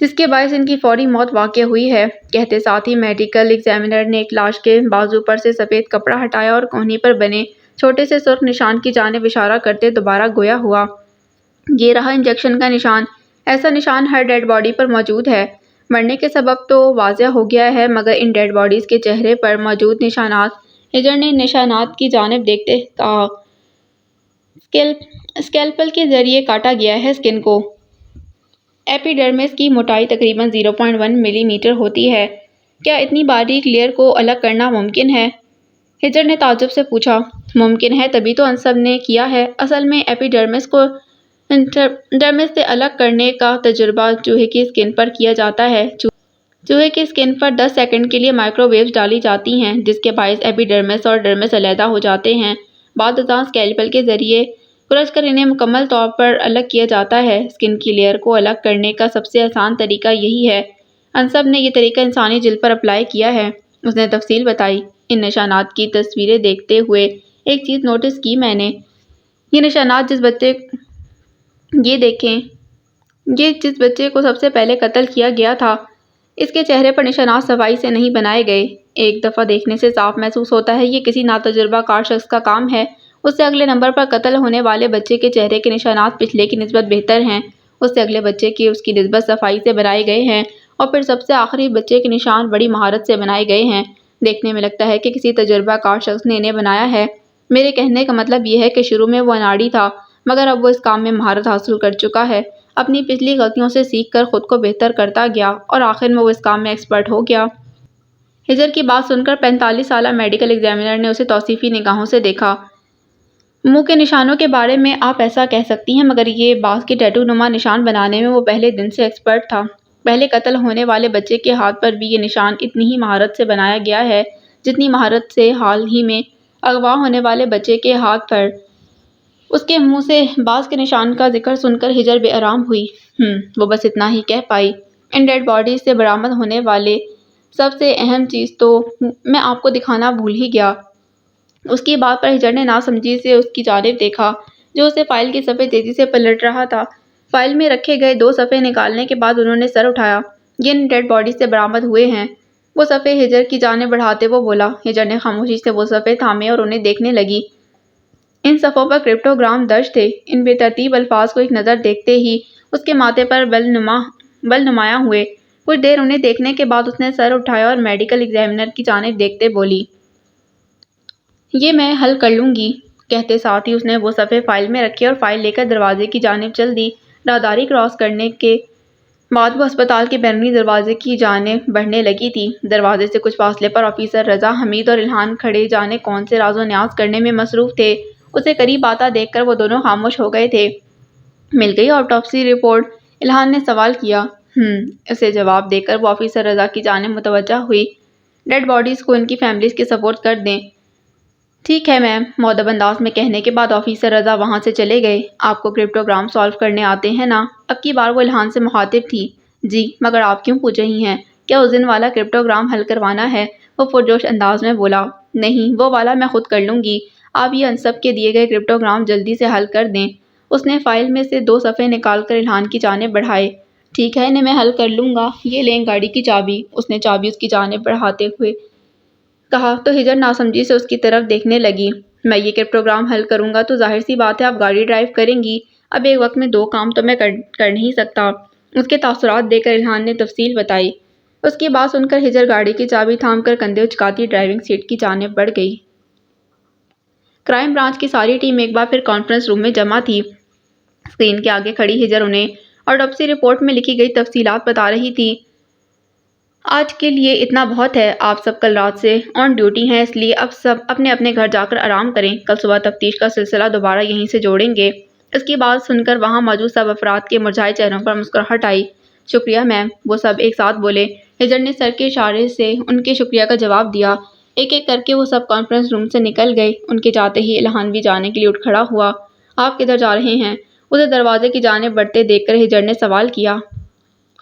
جس کے باعث ان کی فوری موت واقع ہوئی ہے۔ کہتے ساتھ ہی میڈیکل ایگزامینر نے ایک لاش کے بازو پر سے سفید کپڑا ہٹایا اور کہنی پر بنے چھوٹے سے سرخ نشان کی جانب اشارہ کرتے دوبارہ گویا ہوا، یہ رہا انجیکشن کا نشان۔ ایسا نشان ہر ڈیڈ باڈی پر موجود ہے۔ مرنے کے سبب تو واضح ہو گیا ہے، مگر ان ڈیڈ باڈیز کے چہرے پر موجود نشانات۔ ہجر نے نشانات کی جانب دیکھتے کہا، اسکیلپل کے ذریعے کاٹا گیا ہے اسکن کو۔ ایپیڈرمس کی موٹائی تقریباً 0.1 ملی میٹر ہوتی ہے، کیا اتنی باریک لیئر کو الگ کرنا ممکن ہے؟ ہجر نے تعجب سے پوچھا۔ ممکن ہے، تبھی تو انسب نے کیا ہے۔ اصل میں ایپیڈرمس کو انٹرڈرمس سے الگ کرنے کا تجربہ چوہے کی اسکن پر کیا جاتا ہے۔ چوہے کی اسکن پر 10 سیکنڈ کے لیے مائکرو ویوز ڈالی جاتی ہیں، جس کے باعث ایپیڈرمس اور ڈرمس علیحدہ ہو جاتے ہیں۔ بعد ازاں اسکیلپل کے ذریعے کھرچ کر انہیں مکمل طور پر الگ کیا جاتا ہے۔ اسکن کی لیئر کو الگ کرنے کا سب سے آسان طریقہ یہی ہے۔ انسب نے یہ طریقہ انسانی جلد پر اپلائی کیا ہے، اس نے تفصیل بتائی۔ ان نشانات کی تصویریں دیکھتے ہوئے ایک چیز نوٹس کی میں نے، یہ نشانات یہ دیکھیں، یہ جس بچے کو سب سے پہلے قتل کیا گیا تھا، اس کے چہرے پر نشانات صفائی سے نہیں بنائے گئے۔ ایک دفعہ دیکھنے سے صاف محسوس ہوتا ہے یہ کسی ناتجربہ کار شخص کا کام ہے۔ اس سے اگلے نمبر پر قتل ہونے والے بچے کے چہرے کے نشانات پچھلے کی نسبت بہتر ہیں، اس سے اگلے بچے کی اس کی نسبت صفائی سے بنائے گئے ہیں، اور پھر سب سے آخری بچے کے نشان بڑی مہارت سے بنائے گئے ہیں۔ دیکھنے میں لگتا ہے کہ کسی تجربہ کار شخص نے انہیں بنایا ہے۔ میرے کہنے کا مطلب یہ ہے کہ شروع میں وہ اناڑی تھا، مگر اب وہ اس کام میں مہارت حاصل کر چکا ہے، اپنی پچھلی غلطیوں سے سیکھ کر خود کو بہتر کرتا گیا اور آخر میں وہ اس کام میں ایکسپرٹ ہو گیا۔ ہجر کی بات سن کر 45 سالہ میڈیکل ایگزامینر نے اسے توصیفی نگاہوں سے دیکھا۔ منہ کے نشانوں کے بارے میں آپ ایسا کہہ سکتی ہیں، مگر یہ باز کے ٹیٹو نما نشان بنانے میں وہ پہلے دن سے ایکسپرٹ تھا۔ پہلے قتل ہونے والے بچے کے ہاتھ پر بھی یہ نشان اتنی ہی مہارت سے بنایا گیا ہے جتنی مہارت سے حال ہی میں اغوا ہونے والے بچے کے ہاتھ پر۔ اس کے منہ سے باز کے نشان کا ذکر سن کر ہجر بے آرام ہوئی۔ وہ بس اتنا ہی کہہ پائی، ان ڈیڈ باڈیز سے برآمد ہونے والے سب سے اہم چیز تو میں آپ کو دکھانا بھول ہی گیا۔ اس کی بات پر ہجر نے ناسمجھی سے اس کی جانب دیکھا، جو اسے فائل کے صفحے تیزی سے پلٹ رہا تھا۔ فائل میں رکھے گئے 2 صفحے نکالنے کے بعد انہوں نے سر اٹھایا۔ یہ ان ڈیڈ باڈیز سے برآمد ہوئے ہیں۔ وہ صفحے ہجر کی جانب بڑھاتے وہ بولا۔ ہجر نے خاموشی سے وہ صفحے تھامے اور انہیں دیکھنے لگی۔ ان صفحوں پر کرپٹوگرام درج تھے۔ ان بے ترتیب الفاظ کو ایک نظر دیکھتے ہی اس کے ماتھے پر بل نمایاں ہوئے۔ کچھ دیر انہیں دیکھنے کے بعد اس نے سر اٹھایا اور میڈیکل ایگزامینر کی جانب دیکھتے بولی، یہ میں حل کر لوں گی۔ کہتے ساتھ ہی اس نے وہ صفحے فائل میں رکھے اور فائل لے کر دروازے کی جانب چل دی۔ راہداری کراس کرنے کے بعد وہ ہسپتال کے بیرونی دروازے کی جانب بڑھنے لگی تھی۔ دروازے سے کچھ فاصلے پر آفیسر رضا، حمید اور الہان کھڑے جانے کون سے راز و نیاز کرنے میں مصروف تھے۔ اسے قریب آتا دیکھ کر وہ دونوں خاموش ہو گئے تھے۔ مل گئی آٹوپسی رپورٹ؟ الہان نے سوال کیا۔ اسے جواب دے کر وہ آفیسر رضا کی جانب متوجہ ہوئی۔ ڈیڈ باڈیز کو ان کی فیملیز کے سپورٹ کر دیں۔ ٹھیک ہے میم، مؤدب انداز میں کہنے کے بعد آفیسر رضا وہاں سے چلے گئے۔ آپ کو کرپٹوگرام سالو کرنے آتے ہیں نا؟ اب کی بار وہ الہان سے مخاطب تھی۔ جی، مگر آپ کیوں پوچھ رہی ہیں؟ کیا اس دن والا کرپٹوگرام حل کروانا ہے؟ وہ پرجوش انداز میں بولا۔ نہیں، وہ والا میں خود کر لوں گی۔ آپ یہ انصب کے دیے گئے کرپٹوگرام جلدی سے حل کر دیں۔ اس نے فائل میں سے 2 صفحے نکال کر الہان کی جانب بڑھائے۔ ٹھیک ہے، انہیں میں حل کر لوں گا۔ یہ لیں گاڑی کی چابی۔ اس نے چابی اس کی جانب بڑھاتے ہوئے کہا تو ہجر ناسمجھی سے اس کی طرف دیکھنے لگی۔ میں یہ کرپٹوگرام حل کروں گا تو ظاہر سی بات ہے آپ گاڑی ڈرائیو کریں گی۔ اب ایک وقت میں 2 کام تو میں کر نہیں سکتا۔ اس کے تاثرات دے کر الہان نے تفصیل بتائی۔ اس کی بات سن کر ہجر گاڑی کی چابی تھام کر کندھے اچکاتی ڈرائیونگ سیٹ کی جانب بڑھ گئی۔ کرائم برانچ کی ساری ٹیم ایک بار پھر کانفرنس روم میں جمع تھی۔ اسکرین کے آگے کھڑی ہجر انہیں آٹوپسی رپورٹ میں لکھی گئی تفصیلات بتا رہی تھی۔ آج کے لیے اتنا بہت ہے۔ آپ سب کل رات سے آن ڈیوٹی ہیں، اس لیے اب سب اپنے اپنے گھر جا کر آرام کریں۔ کل صبح تفتیش کا سلسلہ دوبارہ یہیں سے جوڑیں گے۔ اس کی بات سن کر وہاں موجود سب افراد کے مرجھائے چہروں پر مسکراہٹ آئی۔ شکریہ میم، وہ سب ایک ساتھ بولے۔ ہجر نے سر کے اشارے سے ان کے شکریہ کا جواب دیا۔ ایک ایک کر کے وہ سب کانفرنس روم سے نکل گئے۔ ان کے جاتے ہی الہان بھی جانے کے لیے اٹھ کھڑا ہوا۔ آپ کدھر جا رہے ہیں؟ اسے دروازے کی جانب بڑھتے دیکھ کر ہجر نے سوال کیا۔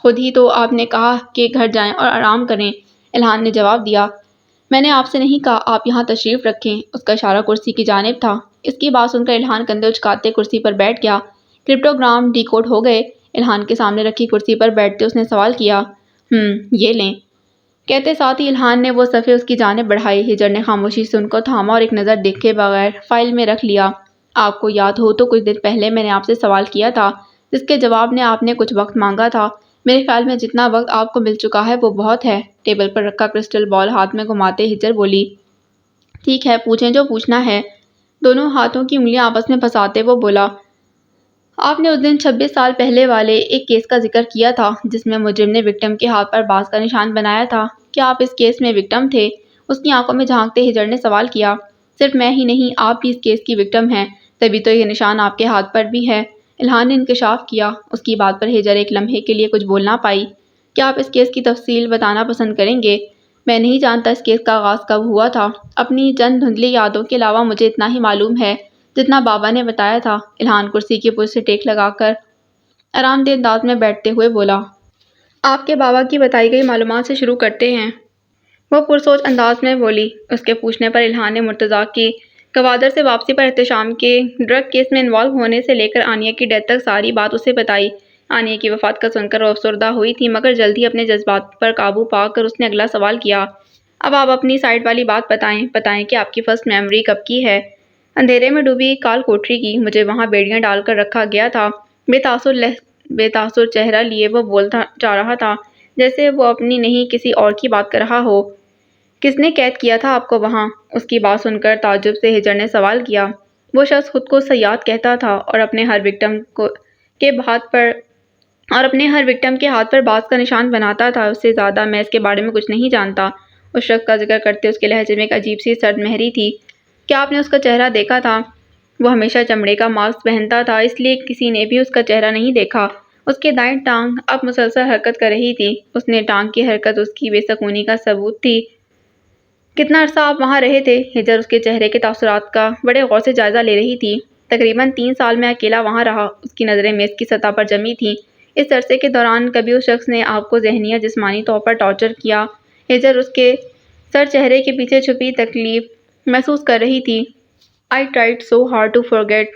خود ہی تو آپ نے کہا کہ گھر جائیں اور آرام کریں، الہان نے جواب دیا۔ میں نے آپ سے نہیں کہا، آپ یہاں تشریف رکھیں۔ اس کا اشارہ کرسی کی جانب تھا۔ اس کی بات سن کر الہان کندھے اچکاتے کرسی پر بیٹھ گیا۔ کرپٹوگرام ڈی کوڈ ہو گئے؟ الہان کے سامنے رکھی کرسی پر بیٹھتے اس نے سوال کیا۔ یہ لیں۔ کہتے ساتھ ہی الہان نے وہ صفحے اس کی جانب بڑھائے۔ ہجر نے خاموشی سے ان کو تھاما اور ایک نظر دیکھے بغیر فائل میں رکھ لیا۔ آپ کو یاد ہو تو کچھ دن پہلے میں نے آپ سے سوال کیا تھا، جس کے جواب نے آپ نے کچھ وقت مانگا تھا۔ میرے خیال میں جتنا وقت آپ کو مل چکا ہے وہ بہت ہے۔ ٹیبل پر رکھا کرسٹل بال ہاتھ میں گھماتے ہجر بولی۔ ٹھیک ہے، پوچھیں جو پوچھنا ہے۔ دونوں ہاتھوں کی انگلیاں آپس میں پھنساتے وہ بولا۔ آپ نے اس دن 26 سال پہلے والے ایک کیس کا ذکر کیا تھا جس میں مجرم نے وکٹم کے ہاتھ پر باز کا نشان بنایا تھا۔ کیا آپ اس کیس میں وکٹم تھے؟ اس کی آنکھوں میں جھانکتے ہجر نے سوال کیا۔ صرف میں ہی نہیں، آپ بھی اس کیس کی وکٹم ہیں، تبھی تو یہ نشان آپ کے ہاتھ پر بھی ہے، الہان نے انکشاف کیا۔ اس کی بات پر ہجر ایک لمحے کے لیے کچھ بول نہ پائی۔ کیا آپ اس کیس کی تفصیل بتانا پسند کریں گے؟ میں نہیں جانتا اس کیس کا آغاز کب ہوا تھا۔ اپنی چند دھندلی یادوں کے علاوہ مجھے اتنا ہی معلوم ہے جتنا بابا نے بتایا تھا، الہان کرسی کی پشت سے ٹیک لگا کر آرام دہ انداز میں بیٹھتے ہوئے بولا۔ آپ کے بابا کی بتائی گئی معلومات سے شروع کرتے ہیں، وہ پرسوچ انداز میں بولی۔ اس کے پوچھنے پر الہان نے مرتضیٰ کی گوادر سے واپسی پر احتشام کے ڈرگ کیس میں انوالو ہونے سے لے کر عانیہ کی ڈیتھ تک ساری بات اسے بتائی۔ عانیہ کی وفات کا سن کر وہ افسردہ ہوئی تھی، مگر جلد ہی اپنے جذبات پر قابو پا کر اس نے اگلا سوال کیا۔ اب آپ اپنی سائڈ والی بات بتائیں کہ آپ کی فرسٹ میموری کب کی ہے؟ اندھیرے میں ڈوبی کال کوٹری کی، مجھے وہاں بیڑیاں ڈال کر رکھا گیا تھا۔ بے تاثر چہرہ لیے وہ بولتا جا رہا تھا جیسے وہ اپنی نہیں کسی اور کی بات کر رہا ہو۔ کس نے قید کیا تھا آپ کو وہاں؟ اس کی بات سن کر تعجب سے ہجر نے سوال کیا۔ وہ شخص خود کو صیاد کہتا تھا اور اپنے ہر وکٹم کے ہاتھ پر باز کا نشان بناتا تھا۔ اس سے زیادہ میں اس کے بارے میں کچھ نہیں جانتا۔ اس شخص کا ذکر کرتے اس کے لہجے میں ایک عجیب سی سرد مہری تھی۔ کیا آپ نے اس کا چہرہ دیکھا تھا؟ وہ ہمیشہ چمڑے کا ماسک پہنتا تھا، اس لیے کسی نے بھی اس کا چہرہ نہیں دیکھا۔ اس کی دائیں ٹانگ اب مسلسل حرکت کر رہی تھی۔ اس نے ٹانگ کی حرکت اس کی بے سکونی کا ثبوت تھی۔ کتنا عرصہ آپ وہاں رہے تھے؟ ہجر اس کے چہرے کے تاثرات کا بڑے غور سے جائزہ لے رہی تھی۔ تقریباً 3 سال میں اکیلا وہاں رہا۔ اس کی نظریں میز کی سطح پر جمی تھیں۔ اس عرصے کے دوران کبھی اس شخص نے آپ کو ذہنی یا جسمانی طور پر ٹارچر کیا؟ ہجر اس کے سر چہرے کے پیچھے چھپی تکلیف محسوس کر رہی تھی۔ I tried so hard to forget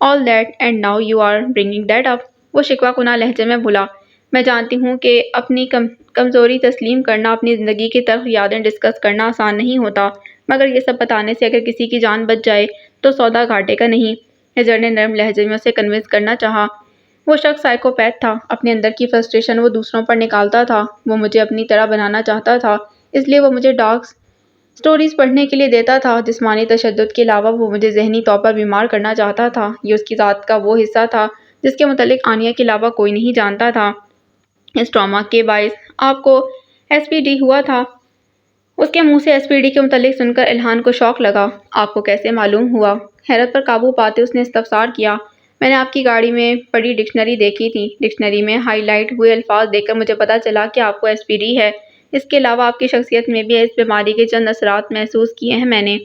all that and now you are bringing that up. وہ شکوہ کناں لہجے میں بولا۔ میں جانتی ہوں کہ اپنی کمزوری تسلیم کرنا، اپنی زندگی کی تلخ یادیں ڈسکس کرنا آسان نہیں ہوتا، مگر یہ سب بتانے سے اگر کسی کی جان بچ جائے تو سودا گھاٹے کا نہیں۔ ہجر نے نرم لہجے میں اسے کنونس کرنا چاہا۔ وہ شخص سائیکوپیتھ تھا، اپنے اندر کی فرسٹریشن وہ دوسروں پر نکالتا تھا۔ وہ مجھے اپنی طرح بنانا چاہتا تھا، اس لیے وہ مجھے ڈارک سٹوریز پڑھنے کے لیے دیتا تھا۔ جسمانی تشدد کے علاوہ وہ مجھے ذہنی طور پر بیمار کرنا چاہتا تھا۔ یہ اس کی ذات کا وہ حصہ تھا جس کے متعلق عانیہ کے علاوہ کوئی نہیں جانتا تھا۔ اس ٹراما کے باعث آپ کو SPD ہوا تھا۔ اس کے منہ سے SPD کے متعلق سن کر الہان کو شوق لگا۔ آپ کو کیسے معلوم ہوا؟ حیرت پر قابو پاتے اس نے استفسار کیا۔ میں نے آپ کی گاڑی میں پڑی ڈکشنری دیکھی تھی۔ ڈکشنری میں ہائی لائٹ ہوئے الفاظ دیکھ کر مجھے پتہ چلا کہ آپ کو SPD ہے۔ اس کے علاوہ آپ کی شخصیت میں بھی اس بیماری کے چند اثرات محسوس کیے ہیں میں نے۔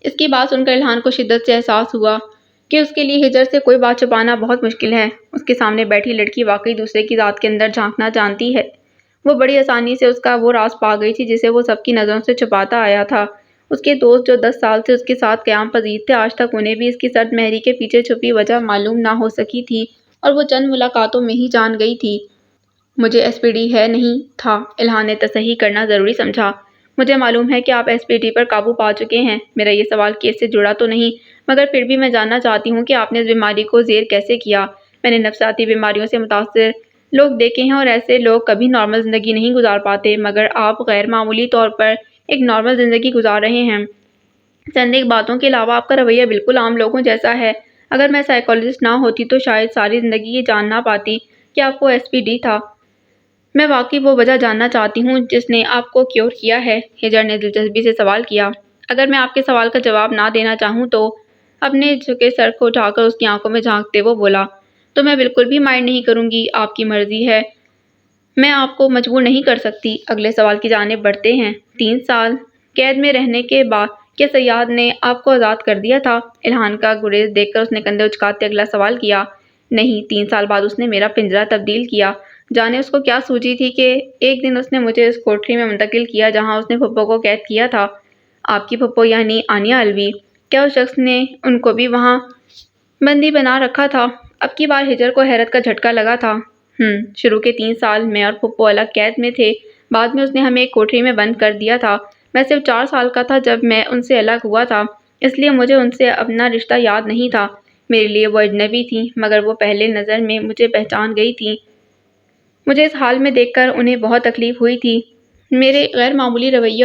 اس کی بات سن کر الہان کو شدت سے احساس ہوا کہ اس کے لیے ہجر سے کوئی بات چھپانا بہت مشکل ہے۔ اس کے سامنے بیٹھی لڑکی واقعی دوسرے کی ذات کے اندر جھانکنا جانتی ہے۔ وہ بڑی آسانی سے اس کا وہ راز پا گئی تھی جسے وہ سب کی نظروں سے چھپاتا آیا تھا۔ اس کے دوست جو 10 سال سے اس کے ساتھ قیام پذیر تھے، آج تک انہیں بھی اس کی سرد مہری کے پیچھے چھپی وجہ معلوم نہ ہو سکی تھی اور وہ چند ملاقاتوں میں ہی جان گئی تھی۔ مجھے SPD ہے نہیں تھا، الہان نے تصحیح کرنا ضروری سمجھا۔ مجھے معلوم ہے کہ آپ SPD پر قابو پا چکے ہیں۔ میرا یہ سوال کیس سے جڑا تو نہیں، مگر پھر بھی میں جاننا چاہتی ہوں کہ آپ نے اس بیماری کو زیر کیسے کیا۔ میں نے نفسیاتی بیماریوں سے متاثر لوگ دیکھے ہیں اور ایسے لوگ کبھی نارمل زندگی نہیں گزار پاتے، مگر آپ غیر معمولی طور پر ایک نارمل زندگی گزار رہے ہیں۔ چند ایک باتوں کے علاوہ آپ کا رویہ بالکل عام لوگوں جیسا ہے۔ اگر میں سائیکالوجسٹ نہ ہوتی تو شاید ساری زندگی یہ جان نہ پاتی کہ آپ کو SPD تھا۔ میں واقعی وہ وجہ جاننا چاہتی ہوں جس نے آپ کو کیور کیا ہے، ہجر نے دلچسپی سے سوال کیا۔ اگر میں آپ کے سوال کا جواب نہ دینا چاہوں تو، اپنے جھکے سر کو اٹھا کر اس کی آنکھوں میں جھانکتے وہ بولا، تو میں بالکل بھی مائنڈ نہیں کروں گی، آپ کی مرضی ہے، میں آپ کو مجبور نہیں کر سکتی۔ اگلے سوال کی جانب بڑھتے ہیں۔ 3 سال قید میں رہنے کے بعد کیا صیاد نے آپ کو آزاد کر دیا تھا؟ الہان کا گریز دیکھ کر اس نے کندھے اچکاتے اگلا سوال کیا۔ نہیں، 3 سال بعد اس نے میرا پنجرہ تبدیل کیا۔ جانے اس کو کیا سوچی تھی کہ ایک دن اس نے مجھے اس کوٹری میں منتقل کیا جہاں اس نے پھپھو کو قید کیا تھا۔ آپ کی پھپھو یعنی آنیہ الوی؟ کیا اس شخص نے ان کو بھی وہاں بندی بنا رکھا تھا؟ اب کی بار ہجر کو حیرت کا جھٹکا لگا تھا۔ شروع کے 3 سال میں اور پھپھو الگ قید میں تھے، بعد میں اس نے ہمیں ایک کوٹری میں بند کر دیا تھا۔ میں صرف 4 سال کا تھا جب میں ان سے الگ ہوا تھا، اس لیے مجھے ان سے اپنا رشتہ یاد نہیں تھا۔ میرے لیے وہ اجنبی تھیں، مگر وہ پہلے نظر میں مجھے پہچان گئی تھیں۔ مجھے اس حال میں دیکھ کر انہیں بہت تکلیف ہوئی تھی۔ میرے غیر معمولی رویے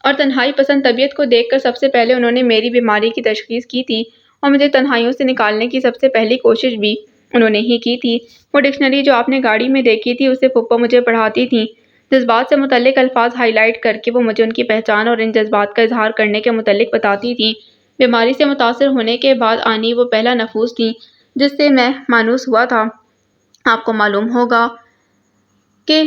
اور تنہائی پسند طبیعت کو دیکھ کر سب سے پہلے انہوں نے میری بیماری کی تشخیص کی تھی اور مجھے تنہائیوں سے نکالنے کی سب سے پہلی کوشش بھی انہوں نے ہی کی تھی۔ وہ ڈکشنری جو آپ نے گاڑی میں دیکھی تھی اسے پھپھو مجھے پڑھاتی تھیں۔ جذبات سے متعلق الفاظ ہائی لائٹ کر کے وہ مجھے ان کی پہچان اور ان جذبات کا اظہار کرنے کے متعلق بتاتی تھیں۔ بیماری سے متاثر ہونے کے بعد آنی وہ پہلا نفوس تھیں جس سے میں مانوس ہوا تھا۔ آپ کو معلوم ہوگا کہ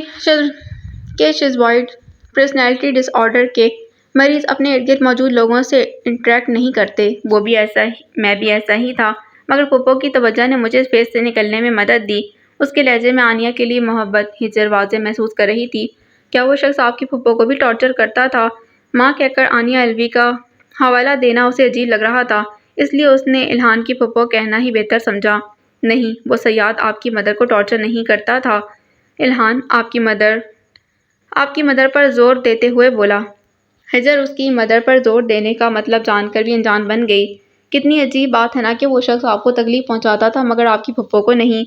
شیزوائڈ پرسنالٹی ڈس آرڈر کے مریض اپنے ارد گرد موجود لوگوں سے انٹریکٹ نہیں کرتے۔ میں بھی ایسا ہی تھا، مگر پھپھو کی توجہ نے مجھے اس فیز سے نکلنے میں مدد دی۔ اس کے لہجے میں آنیہ کے لیے محبت ہجر واضح محسوس کر رہی تھی۔ کیا وہ شخص آپ کی پھپھو کو بھی ٹارچر کرتا تھا؟ ماں کہہ کر آنیہ الوی کا حوالہ دینا اسے عجیب لگ رہا تھا، اس لیے اس نے الہان کی پھپھو کہنا ہی بہتر سمجھا۔ نہیں، وہ صیاد آپ کی مدر کو ٹارچر نہیں کرتا تھا۔ الہان آپ کی مدر پر زور دیتے ہوئے بولا۔ ہجر اس کی مدر پر زور دینے کا مطلب جان کر بھی انجان بن گئی۔ کتنی عجیب بات ہے نا کہ وہ شخص آپ کو تکلیف پہنچاتا تھا مگر آپ کی پھپھو کو نہیں۔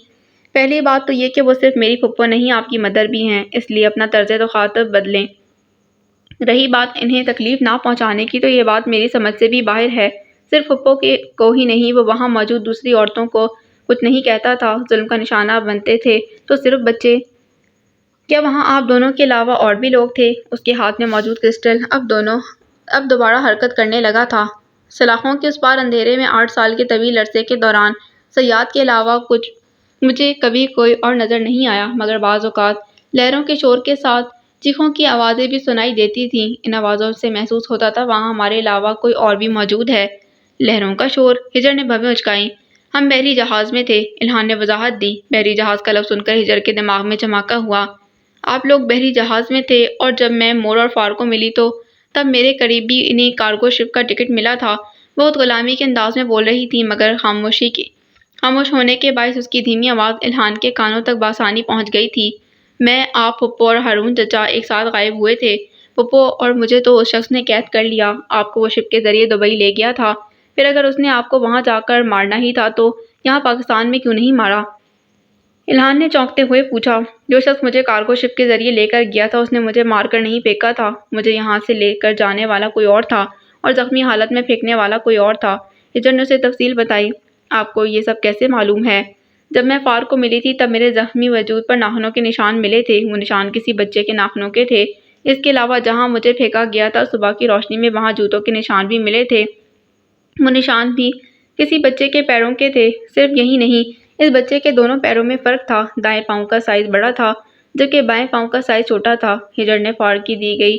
پہلی بات تو یہ کہ وہ صرف میری پھپھو نہیں آپ کی مدر بھی ہیں، اس لیے اپنا طرز تخاطب بدلیں۔ رہی بات انہیں تکلیف نہ پہنچانے کی تو یہ بات میری سمجھ سے بھی باہر ہے۔ صرف پھپھو کو ہی نہیں، وہ وہاں موجود دوسری عورتوں کو کچھ نہیں کہتا تھا، ظلم کا نشانہ بنتے تھے تو صرف بچے۔ کیا وہاں آپ دونوں کے علاوہ اور بھی لوگ تھے؟ اس کے ہاتھ میں موجود کرسٹل اب دوبارہ حرکت کرنے لگا تھا۔ سلاخوں کے اس پار اندھیرے میں 8 سال کے طویل عرصے کے دوران صیاد کے علاوہ مجھے کبھی کوئی اور نظر نہیں آیا، مگر بعض اوقات لہروں کے شور کے ساتھ چیخوں کی آوازیں بھی سنائی دیتی تھیں۔ ان آوازوں سے محسوس ہوتا تھا وہاں ہمارے علاوہ کوئی اور بھی موجود ہے۔ لہروں کا شور؟ ہجر نے بھویں اچکائیں۔ ہم بحری جہاز میں تھے، الہان نے وضاحت دی۔ بحری جہاز کا لفظ سن کر ہجر کے دماغ میں جھماکا ہوا۔ آپ لوگ بحری جہاز میں تھے اور جب میں مور اور فار کو ملی تو تب میرے قریب بھی انہیں کارگو شپ کا ٹکٹ ملا تھا۔ بہت غلامی کے انداز میں بول رہی تھی مگر خاموش ہونے کے باعث اس کی دھیمی آواز الہان کے کانوں تک بآسانی پہنچ گئی تھی۔ میں، آپ، پھپھو اور ہارون چچا ایک ساتھ غائب ہوئے تھے۔ پھپھو اور مجھے تو اس شخص نے قید کر لیا۔ آپ کو وہ شپ کے ذریعے دبئی لے گیا تھا۔ پھر اگر اس نے آپ کو وہاں جا کر مارنا ہی تھا تو یہاں پاکستان میں کیوں نہیں مارا؟ الہان نے چونکتے ہوئے پوچھا۔ جو شخص مجھے کارگو شپ کے ذریعے لے کر گیا تھا اس نے مجھے مار کر نہیں پھینکا تھا، مجھے یہاں سے لے کر جانے والا کوئی اور تھا اور زخمی حالت میں پھینکنے والا کوئی اور تھا۔ ہجر نے اسے تفصیل بتائی۔ آپ کو یہ سب کیسے معلوم ہے؟ جب میں فار کو ملی تھی تب میرے زخمی وجود پر ناخنوں کے نشان ملے تھے، وہ نشان کسی بچے کے ناخنوں کے تھے۔ اس کے علاوہ جہاں مجھے پھینکا گیا تھا صبح کی روشنی میں وہاں جوتوں کے نشان بھی ملے تھے، وہ نشان بھی کسی بچے کے پیروں کے تھے۔ صرف یہی نہیں، اس بچے کے دونوں پیروں میں فرق تھا۔ دائیں پاؤں کا سائز بڑا تھا جبکہ بائیں پاؤں کا سائز چھوٹا تھا۔ ہجر نے فاروق کی دی گئی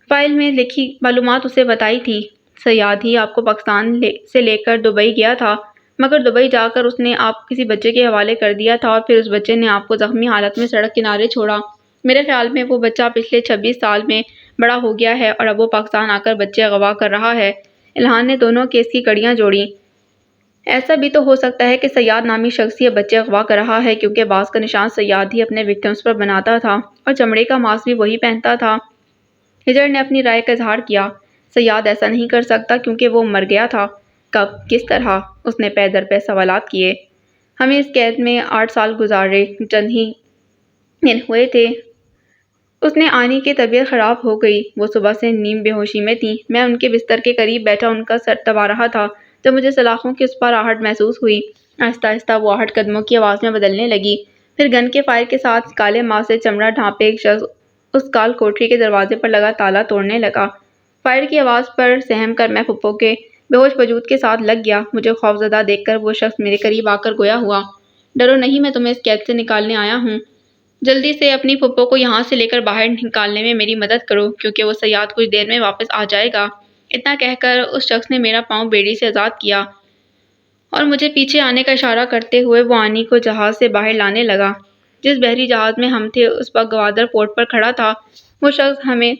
فائل میں لکھی معلومات اسے بتائی تھی۔ سیاد ہی آپ کو پاکستان سے لے کر دبئی گیا تھا، مگر دبئی جا کر اس نے آپ کسی بچے کے حوالے کر دیا تھا اور پھر اس بچے نے آپ کو زخمی حالت میں سڑک کنارے چھوڑا۔ میرے خیال میں وہ بچہ پچھلے 26 سال میں بڑا ہو گیا ہے اور اب وہ پاکستان آ کر بچے اغوا کر رہا ہے۔ الہان نے دونوں کیس کی کڑیاں جوڑیں۔ ایسا بھی تو ہو سکتا ہے کہ سیاد نامی شخص یہ بچے اغوا کر رہا ہے، کیونکہ بعض کا نشان سیاد ہی اپنے وکٹمز پر بناتا تھا اور چمڑے کا ماسک بھی وہی پہنتا تھا۔ ہجر نے اپنی رائے کا اظہار کیا۔ سیاد ایسا نہیں کر سکتا کیونکہ وہ مر گیا تھا۔ کب؟ کس طرح؟ اس نے پے در پے سوالات کیے۔ ہمیں اس قید میں 8 سال گزارے، چند ہی دن ہوئے تھے۔ اس نے آنی کی طبیعت خراب ہو گئی۔ وہ صبح سے نیم بے ہوشی میں تھی۔ میں ان کے بستر کے قریب بیٹھا ان کا سر دبا رہا تھا جب مجھے سلاخوں کی اس پر آہٹ محسوس ہوئی۔ آہستہ آہستہ وہ آہٹ قدموں کی آواز میں بدلنے لگی۔ پھر گن کے فائر کے ساتھ کالے ماس سے چمڑا ڈھانپے ایک شخص اس کال کوٹری کے دروازے پر لگا تالا توڑنے لگا۔ فائر کی آواز پر سہم کر میں پھپھو کے بے ہوش وجود کے ساتھ لگ گیا۔ مجھے خوفزدہ دیکھ کر وہ شخص میرے قریب آ کر گویا ہوا، ڈرو نہیں، میں تمہیں اس قید سے نکالنے آیا ہوں۔ جلدی سے اپنی پھپھو کو یہاں سے لے کر باہر نکالنے میں میری مدد کرو، کیونکہ وہ سیاد کچھ دیر میں واپس آ جائے گا۔ اتنا کہہ کر اس شخص نے میرا پاؤں بیڑی سے آزاد کیا اور مجھے پیچھے آنے کا اشارہ کرتے ہوئے وہ آنی کو جہاز سے باہر لانے لگا۔ جس بحری جہاز میں ہم تھے اس وقت گوادر پورٹ پر کھڑا تھا۔ وہ شخص ہمیں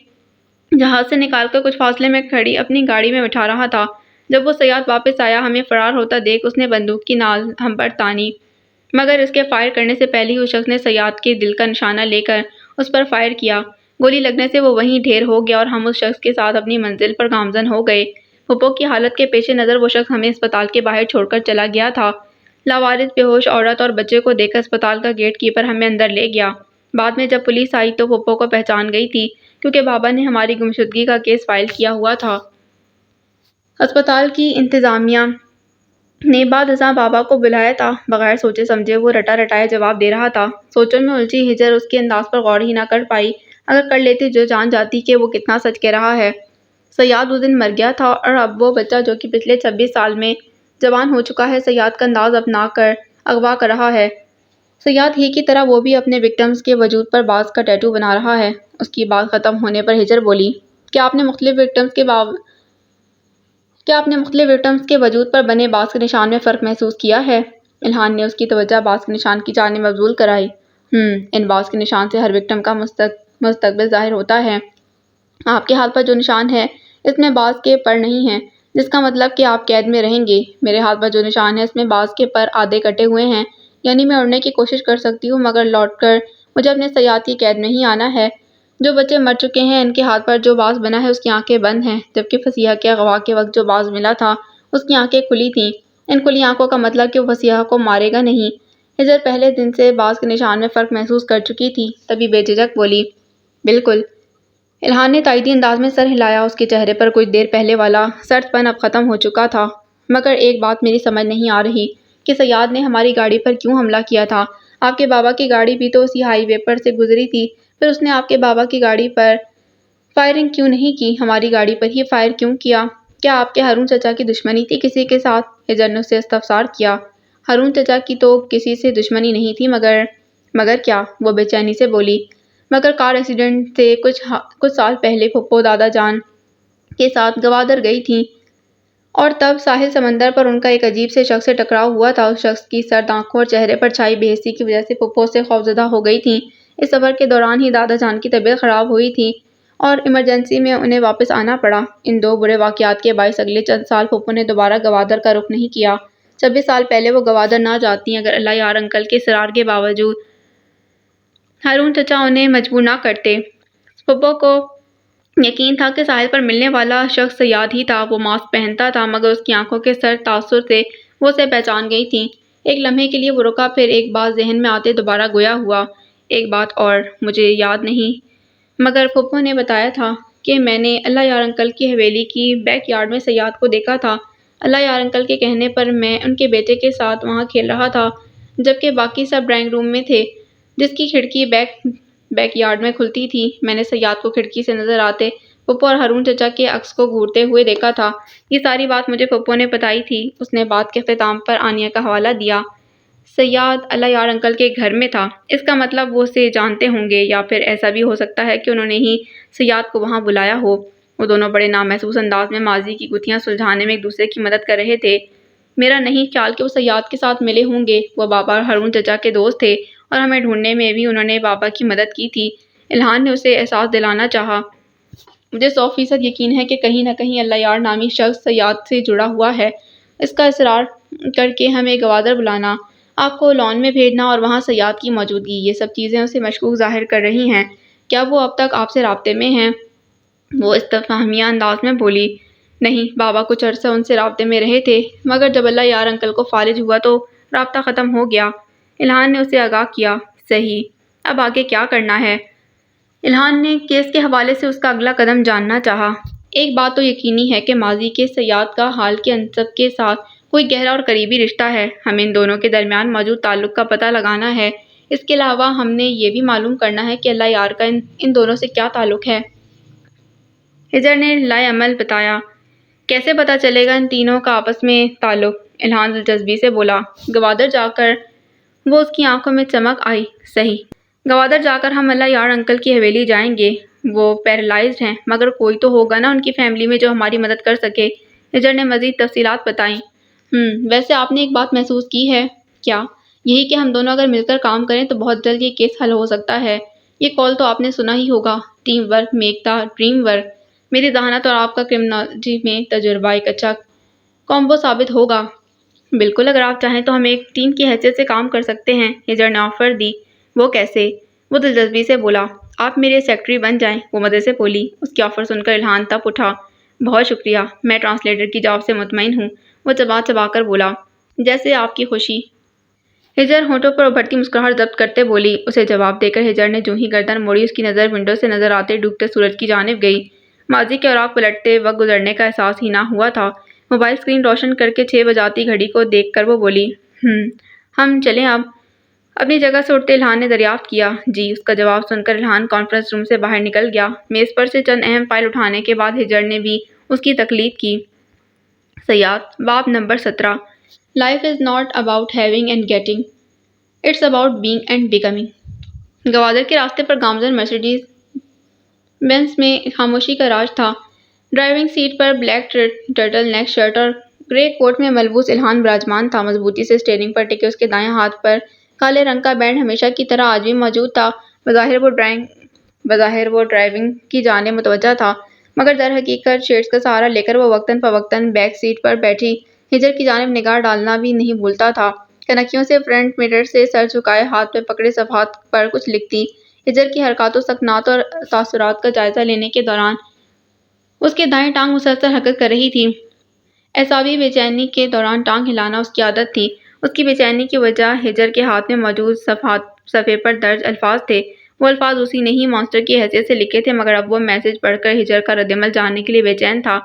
جہاز سے نکال کر کچھ فاصلے میں کھڑی اپنی گاڑی میں بٹھا رہا تھا۔ جب وہ سیاد واپس آیا، ہمیں فرار ہوتا دیکھ اس نے بندوق کی نال ہم پر تانی، مگر اس کے فائر کرنے سے پہلے ہی اس شخص نے سیاد کے دل کا نشانہ لے کر اس پر فائر کیا۔ گولی لگنے سے وہ وہیں ڈھیر ہو گیا اور ہم اس شخص کے ساتھ اپنی منزل پر گامزن ہو گئے۔ پھپھو کی حالت کے پیش نظر وہ شخص ہمیں اسپتال کے باہر چھوڑ کر چلا گیا تھا۔ لاوارث بے ہوش عورت اور بچے کو دیکھ کر اسپتال کا گیٹ کیپر ہمیں اندر لے گیا۔ بعد میں جب پولیس آئی تو پھپھو کو پہچان گئی تھی، کیونکہ بابا نے ہماری گمشدگی کا کیس فائل کیا ہوا تھا۔ اسپتال کی انتظامیہ نے بعد ازاں بابا کو بلایا تھا۔ بغیر سوچے سمجھے وہ رٹا رٹایا جواب دے رہا تھا۔ سوچوں میں الجھی ہجر اس کے انداز پر غور ہی نہ کر پائی۔ اگر کر لیتی جو جان جاتی کہ وہ کتنا سچ کہہ رہا ہے۔ سیاد اس دن مر گیا تھا اور اب وہ بچہ جو کہ پچھلے 26 سال میں جوان ہو چکا ہے، سیاد کا انداز اپنا کر اغوا کر رہا ہے۔ سیاد ہی کی طرح وہ بھی اپنے وکٹمز کے وجود پر باز کا ٹیٹو بنا رہا ہے۔ اس کی بات ختم ہونے پر ہجر بولی، کیا آپ نے مختلف وکٹمز کے وجود پر بنے باز کے نشان میں فرق محسوس کیا ہے؟ الہان نے اس کی توجہ باز کے نشان کی جانب مبذول کرائی۔ ان باز کے نشان سے ہر وکٹم کا مستقبل ظاہر ہوتا ہے۔ آپ کے ہاتھ پر جو نشان ہے اس میں باز کے پر نہیں ہیں، جس کا مطلب کہ آپ قید میں رہیں گے۔ میرے ہاتھ پر جو نشان ہے اس میں باز کے پر آدھے کٹے ہوئے ہیں، یعنی میں اڑنے کی کوشش کر سکتی ہوں مگر لوٹ کر مجھے اپنے سیاد کی قید میں ہی آنا ہے۔ جو بچے مر چکے ہیں ان کے ہاتھ پر جو باز بنا ہے اس کی آنکھیں بند ہیں، جبکہ فصیحہ کے اغوا کے وقت جو باز ملا تھا اس کی آنکھیں کھلی تھیں۔ ان کھلی آنکھوں کا مطلب کہ وہ فصیحہ کو مارے گا نہیں۔ ہجر پہلے دن سے باز کے نشان میں فرق محسوس کر چکی تھی، تبھی بے جھجک بولی، بالکل۔ الہان نے تائیدی انداز میں سر ہلایا۔ اس کے چہرے پر کچھ دیر پہلے والا سرد پن اب ختم ہو چکا تھا۔ مگر ایک بات میری سمجھ نہیں آ رہی کہ سیاد نے ہماری گاڑی پر کیوں حملہ کیا تھا؟ آپ کے بابا کی گاڑی بھی تو اسی ہائی وے پر سے گزری تھی، پھر اس نے آپ کے بابا کی گاڑی پر فائرنگ کیوں نہیں کی؟ ہماری گاڑی پر ہی فائر کیوں کیا؟ کیا آپ کے ہارون چچا کی دشمنی تھی کسی کے ساتھ؟ ہجر نے اس سے استفسار کیا۔ ہارون چچا کی تو کسی سے دشمنی نہیں تھی، مگر کیا؟ وہ بے چینی سے بولی، مگر کار ایکسیڈنٹ سے کچھ سال پہلے پھپھو دادا جان کے ساتھ گوادر گئی تھیں اور تب ساحل سمندر پر ان کا ایک عجیب سے شخص سے ٹکراؤ ہوا تھا۔ اس شخص کی سرد آنکھوں اور چہرے پر چھائی بے حسی کی وجہ سے پھپھو سے خوفزدہ ہو گئی تھیں۔ اس سفر کے دوران ہی دادا جان کی طبیعت خراب ہوئی تھی اور ایمرجنسی میں انہیں واپس آنا پڑا۔ ان دو برے واقعات کے باعث اگلے چند سال پھپھو نے دوبارہ گوادر کا رخ نہیں کیا۔ 26 سال پہلے وہ گوادر نہ جاتی اگر اللہ یار انکل کے اصرار کے باوجود ہارون چچا انہیں مجبور نہ کرتے۔ پھپھو کو یقین تھا کہ ساحل پر ملنے والا شخص سیاد ہی تھا۔ وہ ماسک پہنتا تھا مگر اس کی آنکھوں کے سرد تاثر سے وہ اسے پہچان گئی تھی۔ ایک لمحے کے لیے وہ رکا، پھر ایک بات ذہن میں آتے دوبارہ گویا ہوا۔ ایک بات اور مجھے یاد نہیں، مگر پھپھو نے بتایا تھا کہ میں نے اللہ یار انکل کی حویلی کی بیک یارڈ میں سیاد کو دیکھا تھا۔ اللہ یار انکل کے کہنے پر میں ان کے بیٹے کے ساتھ وہاں کھیل رہا تھا، جبکہ باقی سب ڈرائنگ روم میں تھے جس کی کھڑکی بیک یارڈ میں کھلتی تھی۔ میں نے سیاد کو کھڑکی سے نظر آتے پھپھو اور ہارون چچا کے عکس کو گھورتے ہوئے دیکھا تھا۔ یہ ساری بات مجھے پھپھو نے بتائی تھی۔ اس نے بات کے اختتام پر آنیہ کا حوالہ دیا۔ سیاد اللہ یار انکل کے گھر میں تھا۔ اس کا مطلب وہ اسے جانتے ہوں گے، یا پھر ایسا بھی ہو سکتا ہے کہ انہوں نے ہی سیاد کو وہاں بلایا ہو۔ وہ دونوں بڑے نامحسوس انداز میں ماضی کی گتھیاں سلجھانے میں ایک دوسرے کی مدد کر رہے تھے۔ میرا نہیں خیال کہ وہ سیاد کے ساتھ ملے ہوں گے۔ وہ بابا اور ہارون چچا کے دوست تھے اور ہمیں ڈھونڈنے میں بھی انہوں نے بابا کی مدد کی تھی۔ الہان نے اسے احساس دلانا چاہا۔ مجھے 100% یقین ہے کہ کہیں نہ کہیں اللہ یار نامی شخص سیاد سے جڑا ہوا ہے۔ اس کا اصرار کر کے ہمیں گوادر بلانا، آپ کو لان میں بھیجنا اور وہاں سیاد کی موجودگی، یہ سب چیزیں اسے مشکوک ظاہر کر رہی ہیں۔ کیا وہ اب تک آپ سے رابطے میں ہیں؟ وہ استفہامیہ انداز میں بولی۔ نہیں، بابا کچھ عرصہ ان سے رابطے میں رہے تھے، مگر جب اللہ یار انکل کو فالج ہوا تو رابطہ ختم ہو گیا۔ الہان نے اسے آگاہ کیا۔ صحیح، اب آگے کیا کرنا ہے؟ الہان نے کیس کے حوالے سے اس کا اگلا قدم جاننا چاہا۔ ایک بات تو یقینی ہے کہ ماضی کے سیاد کا حال کے انصب کے ساتھ کوئی گہرا اور قریبی رشتہ ہے۔ ہمیں ان دونوں کے درمیان موجود تعلق کا پتہ لگانا ہے۔ اس کے علاوہ ہم نے یہ بھی معلوم کرنا ہے کہ اللہ یار کا ان دونوں سے کیا تعلق ہے۔ ہجر نے لائے عمل بتایا۔ کیسے پتہ چلے گا ان تینوں کا آپس میں تعلق؟ الہان دلچسپی سے بولا۔ گوادر جا کر۔ وہ اس کی آنکھوں میں چمک آئی۔ صحیح، گوادر جا کر ہم اللہ یار انکل کی حویلی جائیں گے۔ وہ پیرالائزڈ ہیں، مگر کوئی تو ہوگا نا ان کی فیملی میں جو ہماری مدد کر سکے۔ ہجر نے مزید تفصیلات بتائیں۔ ویسے آپ نے ایک بات محسوس کی ہے؟ کیا؟ یہی کہ ہم دونوں اگر مل کر کام کریں تو بہت جلد یہ کیس حل ہو سکتا ہے۔ یہ قول تو آپ نے سنا ہی ہوگا، team work make the dream work. میری ذہانت اور آپ کا کرمنالوجی میں تجربہ ایک اچھا کومبو ثابت ہوگا۔ بالکل، اگر آپ چاہیں تو ہم ایک ٹیم کی حیثیت سے کام کر سکتے ہیں، ہجر نے آفر دی۔ وہ کیسے؟ وہ دلچسپی سے بولا۔ آپ میرے سیکرٹری بن جائیں، وہ مزے سے بولی۔ اس کی آفر سن کر الہان تپ اٹھا۔ بہت شکریہ، میں ٹرانسلیٹر کی جاب سے مطمئن ہوں، وہ چبا چبا کر بولا۔ جیسے آپ کی خوشی۔ ہجر ہونٹوں پر ابھرتی مسکراہٹ ضبط کرتے بولی۔ اسے جواب دے کر ہجر نے جو ہی گردن موڑی، اس کی نظر ونڈو سے نظر آتے ڈوبتے سورج کی جانب گئی۔ ماضی کے اوراق پلٹتے وقت گزرنے کا احساس ہی نہ ہوا تھا۔ موبائل اسکرین روشن کر کے 6 بجاتی گھڑی کو دیکھ کر وہ بولی۔ ہم چلیں اب؟ اپنی جگہ سے اٹھتے الہان نے دریافت کیا۔ جی، اس کا جواب سن کر الہان کانفرنس روم سے باہر نکل گیا۔ میز پر سے چند اہم فائل اٹھانے کے بعد ہجر نے بھی اس کی تقلید کی۔ سیاد، باب نمبر 17۔ Life is not about having and getting, it's about being and becoming. Gwadar کے راستے پر گامزن مرسیڈیز بینز میں خاموشی کا راج تھا۔ ڈرائیونگ سیٹ پر بلیک ٹرٹل نیک شرٹ اور گرے کوٹ میں ملبوس الہان براجمان تھا۔ مضبوطی سے اسٹیئرنگ پر ٹکے اس کے دائیں ہاتھ پر کالے رنگ کا بینڈ ہمیشہ کی طرح آج بھی موجود تھا۔ بظاہر وہ ڈرائیونگ کی جانب متوجہ تھا، مگر در حقیقت شیڈز کا سہارا لے کر وہ وقتاً فوقتاً بیک سیٹ پر بیٹھی ہجر کی جانب نگاہ ڈالنا بھی نہیں بھولتا تھا۔ کنکیوں سے فرنٹ مرر سے سر جھکائے ہاتھ میں پکڑے صفحات پر کچھ لکھتی ہجر کی حرکات و سکنات اور تاثرات کا جائزہ لینے کے دوران اس کی دائیں ٹانگ مسلسل حرکت کر رہی تھی۔ اعصابی بے چینی کے دوران ٹانگ ہلانا اس کی عادت تھی۔ اس کی بے چینی کی وجہ ہجر کے ہاتھ میں موجود صفحے پر درج الفاظ تھے۔ وہ الفاظ اسی نے ہی مانسٹر کی حیثیت سے لکھے تھے، مگر اب وہ میسج پڑھ کر ہجر کا ردعمل جاننے کے لیے بے چین تھا۔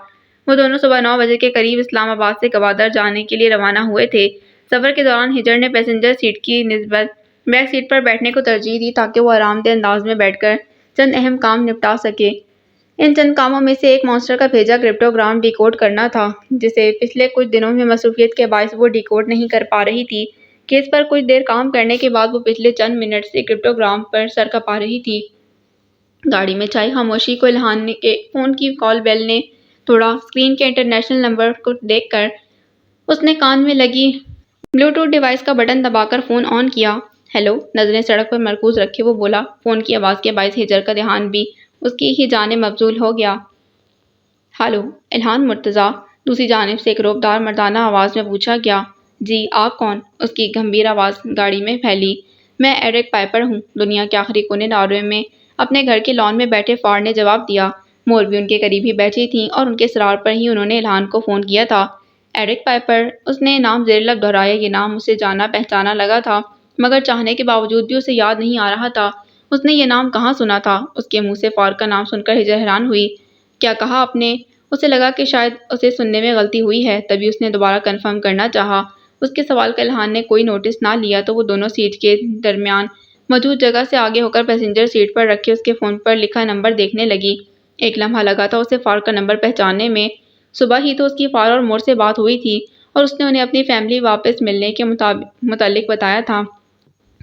وہ دونوں صبح 9 بجے کے قریب اسلام آباد سے گوادر جانے کے لیے روانہ ہوئے تھے۔ سفر کے دوران ہجر نے پیسنجر سیٹ کی نسبت بیک سیٹ پر بیٹھنے کو ترجیح دی تاکہ وہ آرام دہ انداز میں بیٹھ کر چند اہم کام نپٹا سکے۔ ان چند کاموں میں سے ایک مانسٹر کا بھیجا کرپٹوگرام ڈی کوڈ کرنا تھا، جسے پچھلے کچھ دنوں میں مصروفیت کے باعث وہ ڈی کوڈ نہیں کر پا رہی تھی۔ کیس پر کچھ دیر کام کرنے کے بعد وہ پچھلے چند منٹ سے کرپٹوگرام پر سر کھپا رہی تھی۔ گاڑی میں چھائی خاموشی کو الہان کے فون کی کال بیل نے توڑا۔ اسکرین کے انٹرنیشنل نمبر کو دیکھ کر اس نے کان میں لگی بلوٹوتھ ڈیوائس کا بٹن دبا کر فون آن کیا۔ ہیلو، نظریں سڑک پر مرکوز رکھے وہ بولا۔ فون کی آواز کے باعث ہجر کا دھیان بھی اس کی ہی جانب مبذول ہو گیا۔ ہلو، الہان مرتضیٰ، دوسری جانب سے ایک رعبدار مردانہ آواز میں پوچھا گیا۔ جی، آپ کون؟ اس کی گمبھیر آواز گاڑی میں پھیلی۔ میں ایرک پائپر ہوں، دنیا کے آخری کونے ناروے میں اپنے گھر کے لان میں بیٹھے فار نے جواب دیا۔ مور بھی ان کے قریب ہی بیٹھی تھیں اور ان کے اصرار پر ہی انہوں نے الہان کو فون کیا تھا۔ ایرک پائپر، اس نے نام زیر لب دہرایا۔ یہ نام اسے جانا پہچانا لگا تھا، مگر چاہنے کے باوجود بھی اسے یاد نہیں آ رہا تھا۔ اس نے یہ نام کہاں سنا تھا؟ اس کے منہ سے فار کا نام سن کر ہجر حیران ہوئی۔ کیا کہا آپ نے؟ اسے لگا کہ شاید اسے سننے میں غلطی ہوئی ہے، تبھی اس نے دوبارہ کنفرم کرنا چاہا۔ اس کے سوال کا الہان نے کوئی نوٹس نہ لیا تو وہ دونوں سیٹ کے درمیان موجود جگہ سے آگے ہو کر پیسنجر سیٹ پر رکھے اس کے فون پر لکھا نمبر دیکھنے لگی۔ ایک لمحہ لگا تھا اسے فار کا نمبر پہچاننے میں۔ صبح ہی تو اس کی فار اور مور سے بات ہوئی تھی اور اس نے انہیں اپنی فیملی واپس ملنے کے متعلق بتایا تھا۔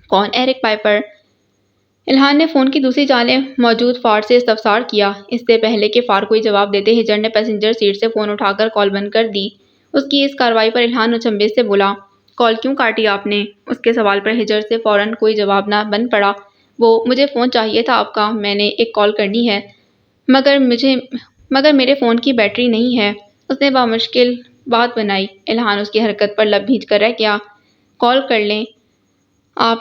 کون؟ Eric Piper. الہان نے فون کی دوسری جانب موجود فار سے استفسار کیا۔ اس سے پہلے کہ فار کوئی جواب دیتے، ہجر نے پیسنجر سیٹ سے فون اٹھا کر کال بند کر دی۔ اس کی اس کارروائی پر الہان اچنبھے سے بولا، کال کیوں کاٹی آپ نے؟ اس کے سوال پر ہجر سے فوراً کوئی جواب نہ بن پڑا۔ مجھے فون چاہیے تھا آپ کا، میں نے ایک کال کرنی ہے، مگر میرے فون کی بیٹری نہیں ہے۔ اس نے بامشکل بات بنائی۔ الہان اس کی حرکت پر لب بھیج کر رہ گیا۔ کال کر لیں آپ،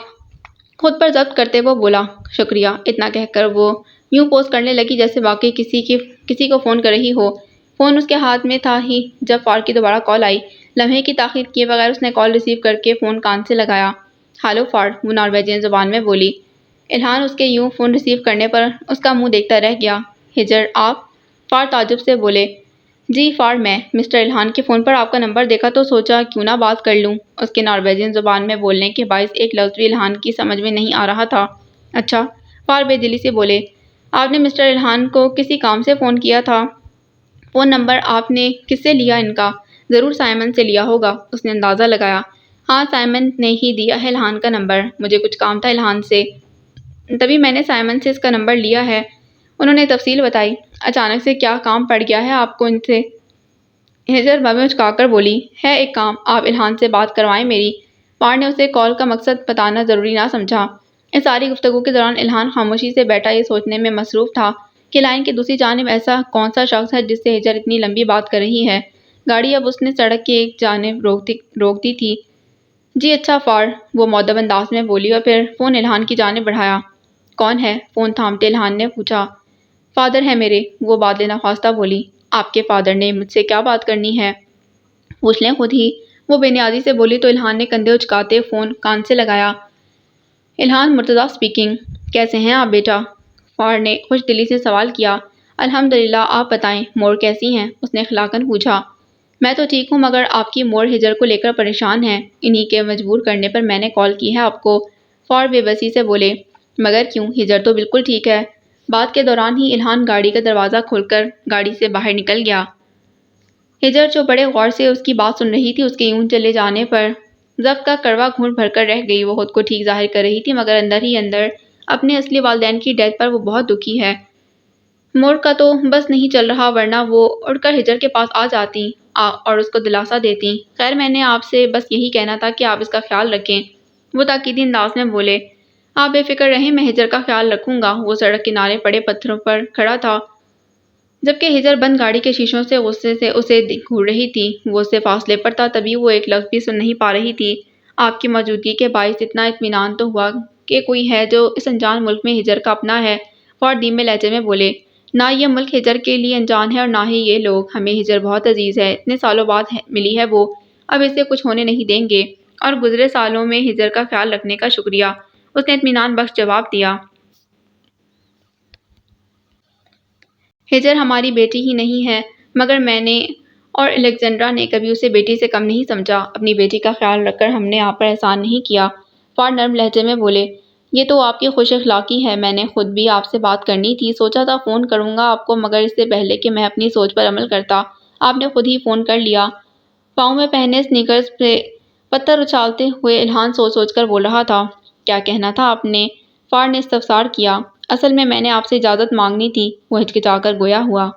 خود پر ضبط کرتے وہ بولا۔ شکریہ۔ اتنا کہہ کر وہ یوں پوز کرنے لگی جیسے واقعی کسی کو فون کر رہی ہو۔ فون اس کے ہاتھ میں تھا ہی جب فار کی دوبارہ کال آئی۔ لمحے کی تاخیر کیے بغیر اس نے کال ریسیو کر کے فون کان سے لگایا۔ ہالو فار، وہ نارویجین زبان میں بولی۔ الہان اس کے یوں فون ریسیو کرنے پر اس کا منہ دیکھتا رہ گیا۔ ہجر، آپ؟ فار تعجب سے بولے۔ جی فار، میں مسٹر الہان کے فون پر آپ کا نمبر دیکھا تو سوچا کیوں نہ بات کر لوں۔ اس کے نارویجین زبان میں بولنے کے باعث ایک لفظ بھی الہان کی سمجھ میں نہیں آ رہا تھا۔ اچھا، فار بے دلی سے بولے۔ آپ نے مسٹر الہان کو کسی کام سے فون کیا تھا؟ فون نمبر آپ نے کس سے لیا ان کا؟ ضرور سائمن سے لیا ہوگا، اس نے اندازہ لگایا۔ ہاں، سائمن نے ہی دیا ہے الہان کا نمبر، مجھے کچھ کام تھا الہان سے، تبھی میں نے سائمن سے اس کا نمبر لیا ہے۔ انہوں نے تفصیل بتائی۔ اچانک سے کیا کام پڑ گیا ہے آپ کو ان سے؟ ہجر بابیں اچکا کر بولی۔ ہے ایک کام، آپ الہان سے بات کروائیں میری۔ فار نے اسے کال کا مقصد بتانا ضروری نہ سمجھا۔ اس ساری گفتگو کے دوران الہان خاموشی سے بیٹھا یہ سوچنے میں مصروف تھا کہ لائن کی دوسری جانب ایسا کون سا شخص ہے جس سے ہجر اتنی لمبی بات کر رہی ہے۔ گاڑی اب اس نے سڑک کی ایک جانب روک دی تھی۔ جی اچھا فار، وہ مؤدب انداز میں بولی اور پھر فون الہان کی جانب بڑھایا۔ کون ہے؟ فون تھامتے الہان نے پوچھا۔ فادر ہے میرے، وہ بات ناخواستہ بولی۔ آپ کے فادر نے مجھ سے کیا بات کرنی ہے؟ پوچھ لیں خود ہی، وہ بے نیازی سے بولی تو الہان نے کندھے اچکاتے فون کان سے لگایا۔ الہان مرتضیٰ اسپیکنگ۔ کیسے ہیں آپ بیٹا؟ فار نے خوش دلی سے سوال کیا۔ الحمدللہ، آپ بتائیں مور کیسی ہیں؟ اس نے اخلاقاً پوچھا۔ میں تو ٹھیک ہوں مگر آپ کی مور ہجر کو لے کر پریشان ہیں، انہی کے مجبور کرنے پر میں نے کال کی ہے آپ کو۔ فار بے بسی سے بولے۔ مگر کیوں؟ ہجر تو بالکل ٹھیک ہے۔ بات کے دوران ہی الہان گاڑی کا دروازہ کھول کر گاڑی سے باہر نکل گیا۔ ہجر جو بڑے غور سے اس کی بات سن رہی تھی، اس کے یوں چلے جانے پر ضبط کا کڑوا گھونٹ بھر کر رہ گئی۔ وہ خود کو ٹھیک ظاہر کر رہی تھی مگر اندر ہی اندر اپنے اصلی والدین کی ڈیتھ پر وہ بہت دکھی ہے۔ مور کا تو بس نہیں چل رہا ورنہ وہ اڑ کر ہجر کے پاس آ جاتی اور اس کو دلاسا دیتی۔ خیر میں نے آپ سے بس یہی کہنا تھا کہ آپ اس کا خیال رکھیں، وہ تاکیدی انداز میں بولے۔ آپ بے فکر رہیں، میں ہجر کا خیال رکھوں گا۔ وہ سڑک کنارے پڑے پتھروں پر کھڑا تھا جبکہ ہجر بند گاڑی کے شیشوں سے غصے سے اسے گھور رہی تھی۔ وہ اس سے فاصلے پر تھا تبھی وہ ایک لفظ بھی سن نہیں پا رہی تھی۔ آپ کی موجودگی کے باعث اتنا اطمینان تو ہوا کہ کوئی ہے جو اس انجان ملک میں ہجر کا اپنا ہے، فار دھیمے لہجے میں بولے۔ نہ یہ ملک ہجر کے لیے انجان ہے اور نہ ہی یہ لوگ، ہمیں ہجر بہت عزیز ہے، اتنے سالوں بعد ملی ہے وہ، اب اسے کچھ ہونے نہیں دیں گے، اور گزرے سالوں میں ہجر کا خیال رکھنے کا شکریہ، اس نے اطمینان بخش جواب دیا۔ ہجر ہماری بیٹی ہی نہیں ہے مگر میں نے اور الیگزینڈرا نے کبھی اسے بیٹی سے کم نہیں سمجھا، اپنی بیٹی کا خیال رکھ کر ہم نے آپ پر احسان نہیں کیا، فار نرم لہجے میں بولے۔ یہ تو آپ کی خوش اخلاقی ہے، میں نے خود بھی آپ سے بات کرنی تھی، سوچا تھا فون کروں گا آپ کو مگر اس سے پہلے کہ میں اپنی سوچ پر عمل کرتا آپ نے خود ہی فون کر لیا۔ پاؤں میں پہنے سنیکرز پہ پتھر اچھالتے ہوئے الہان سوچ سوچ کر بول رہا تھا۔ کیا کہنا تھا آپ نے؟ فار نے استفسار کیا۔ اصل میں نے آپ سے اجازت مانگنی تھی، وہ ہچکچا کر گویا ہوا۔